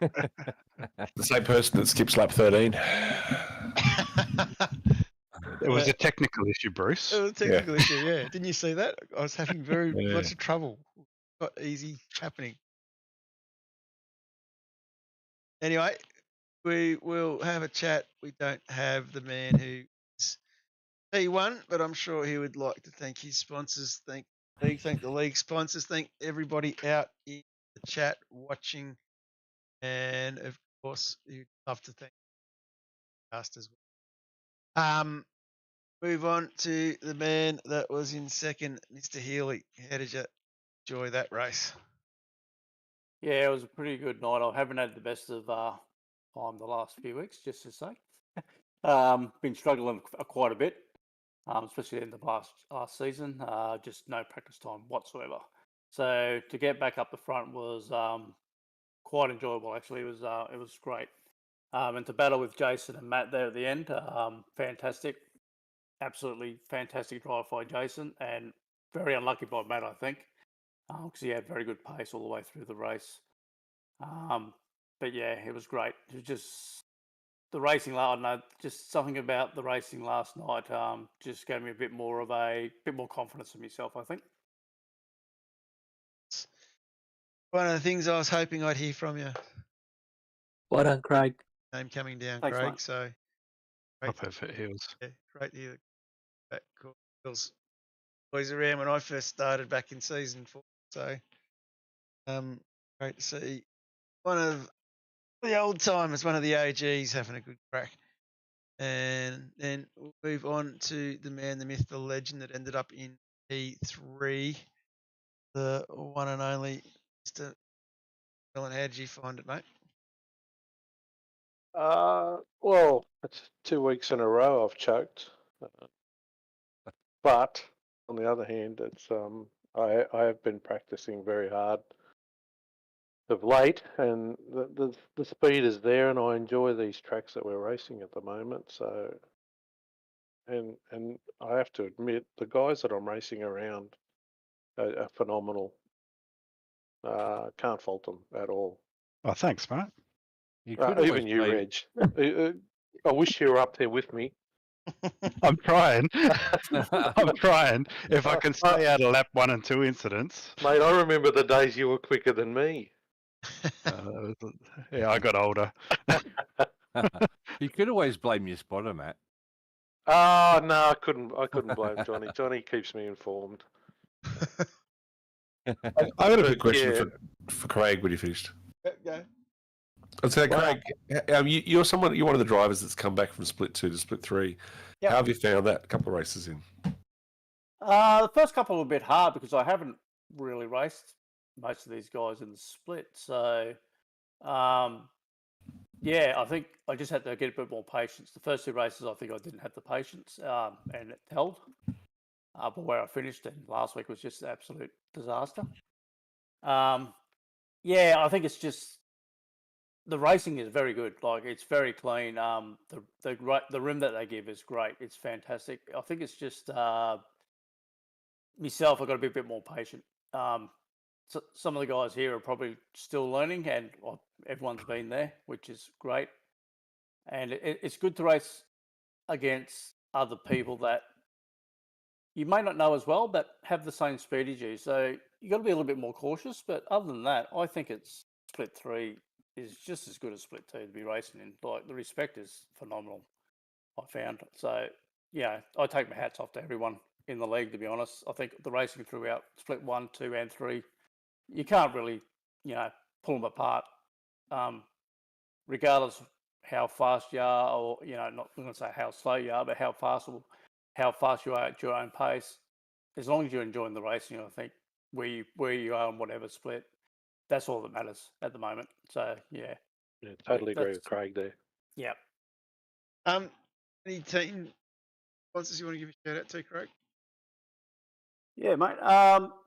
The same person that skips lap 13. It was a technical issue, Bruce. It was a technical issue, yeah. Didn't you see that? I was having very Yeah. much trouble. Not easy happening. Anyway, we will have a chat. We don't have the man who's P1, but I'm sure he would like to thank his sponsors, thank the league sponsors, thank everybody out in the chat watching, and of course, he'd love to thank the cast as well. Move on to the man that was in second, Mr. Healy. How did you enjoy that race? Yeah, it was a pretty good night. I haven't had the best of time the last few weeks, just to say. Been struggling quite a bit, especially in the last season. Just no practice time whatsoever. So to get back up the front was quite enjoyable. Actually, it was great. And to battle with Jason and Matt there at the end, fantastic, absolutely fantastic drive by Jason, and very unlucky by Matt, I think, because he had very good pace all the way through the race. But yeah, it was great. It was just the racing. I don't know, just something about the racing last night just gave me a bit more confidence in myself, I think. One of the things I was hoping I'd hear from you. Well done, Craig. Name coming down, Thanks, Craig. mate. So Up over heels. yeah, great to hear that calls boys around when I first started back in season 4. So great to see one of the old timers, one of the OGs having a good crack. And then we'll move on to the man, the myth, the legend that ended up in P3, the one and only Mr. Dylan. How did you find it, mate? Well, it's 2 weeks in a row I've choked. But on the other hand, it's I have been practicing very hard of late, and the speed is there, and I enjoy these tracks that we're racing at the moment. So, and I have to admit, the guys that I'm racing around are phenomenal. Can't fault them at all. Oh, thanks, mate. You could always Even you, blame- Reg. I wish you were up there with me. I'm trying. I'm trying. If I can stay out of lap 1 and 2 incidents. Mate, I remember the days you were quicker than me. Yeah, I got older. You could always blame your spotter, Matt. Oh no, I couldn't blame Johnny. Johnny keeps me informed. I got a But, good question yeah. for Craig when you finished. Go. I'd say, Wow. Craig, you're one of the drivers that's come back from split 2 to split 3. Yep. How have you found that? A couple of races in. The first couple were a bit hard because I haven't really raced most of these guys in the split. So, yeah, I think I just had to get a bit more patience. The first 2 races, I think I didn't have the patience, and it held. But where I finished, and last week was just an absolute disaster. Yeah, I think it's just the racing is very good. Like, it's very clean. The rim that they give is great. It's fantastic. I think it's just myself. I've got to be a bit more patient. So some of the guys here are probably still learning, and everyone's been there, which is great. And it's good to race against other people that you may not know as well, but have the same speed as you. So you got to be a little bit more cautious. But other than that, I think it's split 3 is just as good as split 2 to be racing in. Like, the respect is phenomenal, I found. So yeah, I take my hats off to everyone in the league, to be honest. I think the racing throughout split 1, 2, and 3, you can't really, pull them apart, regardless of how fast you are, or not going to say how slow you are, but how fast you are at your own pace. As long as you're enjoying the racing, I think where you are on whatever split, that's all that matters at the moment. So yeah, Totally agree with Craig there. yeah. Any team sponsors you want to give a shout out to, Craig? Yeah, mate.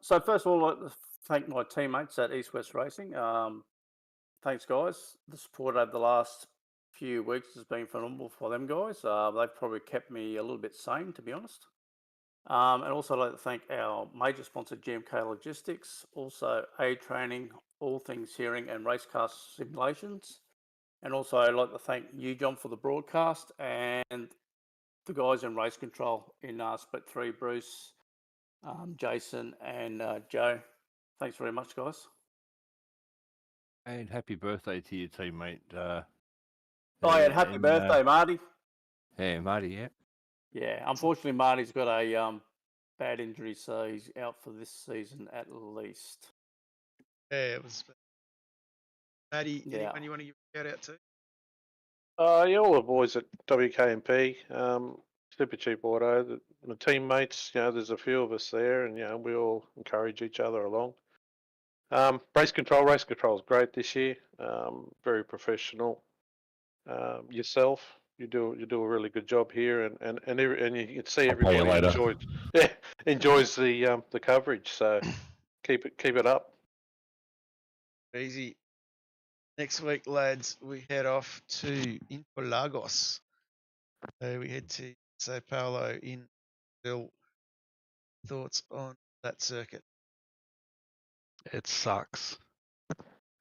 So first of all, I'd like to thank my teammates at East West Racing. Thanks, guys. The support over the last few weeks has been phenomenal for them guys. They've probably kept me a little bit sane, to be honest. And also I'd like to thank our major sponsor, GMK Logistics, also A Training, all things hearing and RaceKraft simulations. And also I'd like to thank you, John, for the broadcast, and the guys in race control in Split 3, Bruce, Jason and Joe. Thanks very much, guys. And happy birthday to your teammate. And happy birthday, Marty. Yeah, Marty, yeah. Yeah, unfortunately, Marty's got a bad injury, so he's out for this season at least. Yeah, it was. Maddie, Yeah. anyone you want to give a shout out to? Yeah, all the boys at WKMP, Super Cheap Auto, the teammates. There's a few of us there, and we all encourage each other along. Race control is great this year. Very professional. Yourself, you do a really good job here, and you can see everybody enjoys the coverage. So keep it up. Easy. Next week, lads, we head off to Interlagos. So we head to Sao Paulo in Brazil. Thoughts on that circuit? It sucks.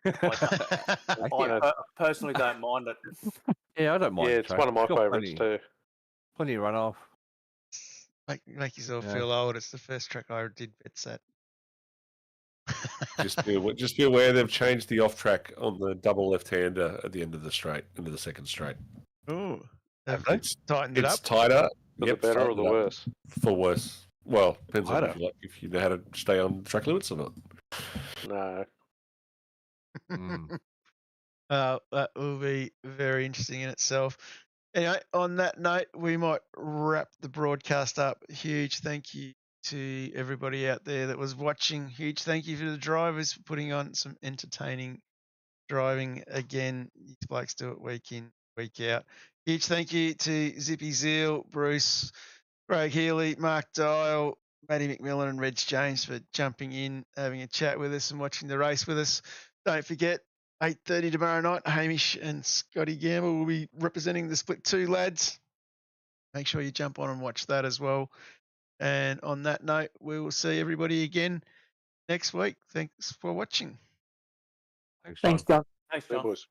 I personally don't mind it. Yeah, I don't mind. Yeah, it's one of my favourites too. Plenty of runoff. Make yourself feel old. It's the first track I did bets at. Just be aware they've changed the off track on the double left-hander at the end of the straight, into the second straight. Oh, It's tightened it up. It's tighter. For the better or the worse? For worse. Well, depends on Tighter. if you know how to stay on track limits or not. No. That will be very interesting in itself. Anyway, on that note, we might wrap the broadcast up. Huge thank you to everybody out there that was watching. Huge thank you to the drivers for putting on some entertaining driving again. These blokes do it week in, week out. Huge thank you to Zippy Zeal, Bruce, Craig Healy, Mark Dial, Matty McMillan and Reg James for jumping in, having a chat with us and watching the race with us. Don't forget, 8:30 tomorrow night, Hamish and Scotty Gamble will be representing the Split 2 lads. Make sure you jump on and watch that as well. And on that note, we will see everybody again next week. Thanks for watching. Thanks, John. Thanks, Hey, John. boys.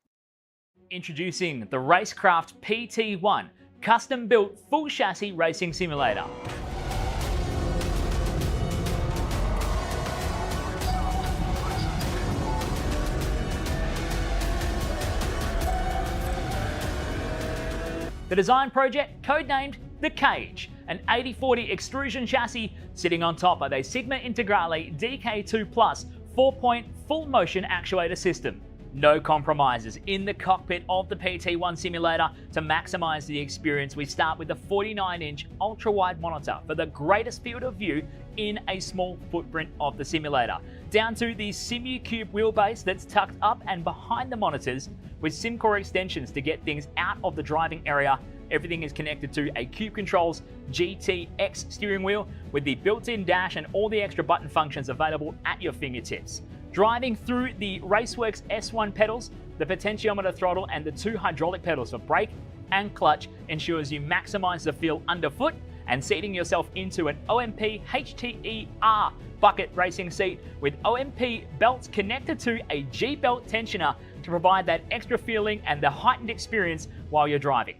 Introducing the RaceKraft PT1, custom-built full chassis racing simulator. The design project, codenamed The Cage, an 80/40 extrusion chassis sitting on top of a Sigma Integrale DK2 Plus 4-point full motion actuator system. No compromises in the cockpit of the PT1 simulator. To maximize the experience, we start with the 49-inch ultra-wide monitor for the greatest field of view in a small footprint of the simulator, down to the SimuCube wheelbase that's tucked up and behind the monitors with SimCore extensions to get things out of the driving area. Everything is connected to a Cube Controls GTX steering wheel with the built-in dash and all the extra button functions available at your fingertips. Driving through the Raceworks S1 pedals, the potentiometer throttle and the 2 hydraulic pedals for brake and clutch ensures you maximize the feel underfoot, and seating yourself into an OMP HTER bucket racing seat with OMP belts connected to a G-belt tensioner to provide that extra feeling and the heightened experience while you're driving.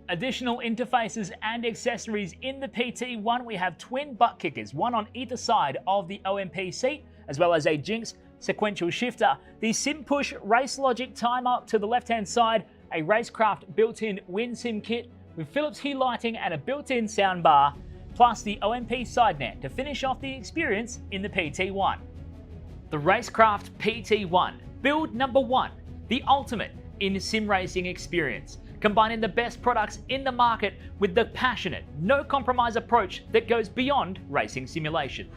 Additional interfaces and accessories in the PT1, we have twin butt kickers, one on either side of the OMP seat, as well as a Jinx sequential shifter, the SimPush Race Logic timer to the left-hand side, a RaceKraft built-in WinSim kit with Philips Hue lighting and a built-in sound bar, plus the OMP SideNet to finish off the experience in the PT1. The RaceKraft PT1, build number 1, the ultimate in sim racing experience, combining the best products in the market with the passionate, no compromise approach that goes beyond racing simulation.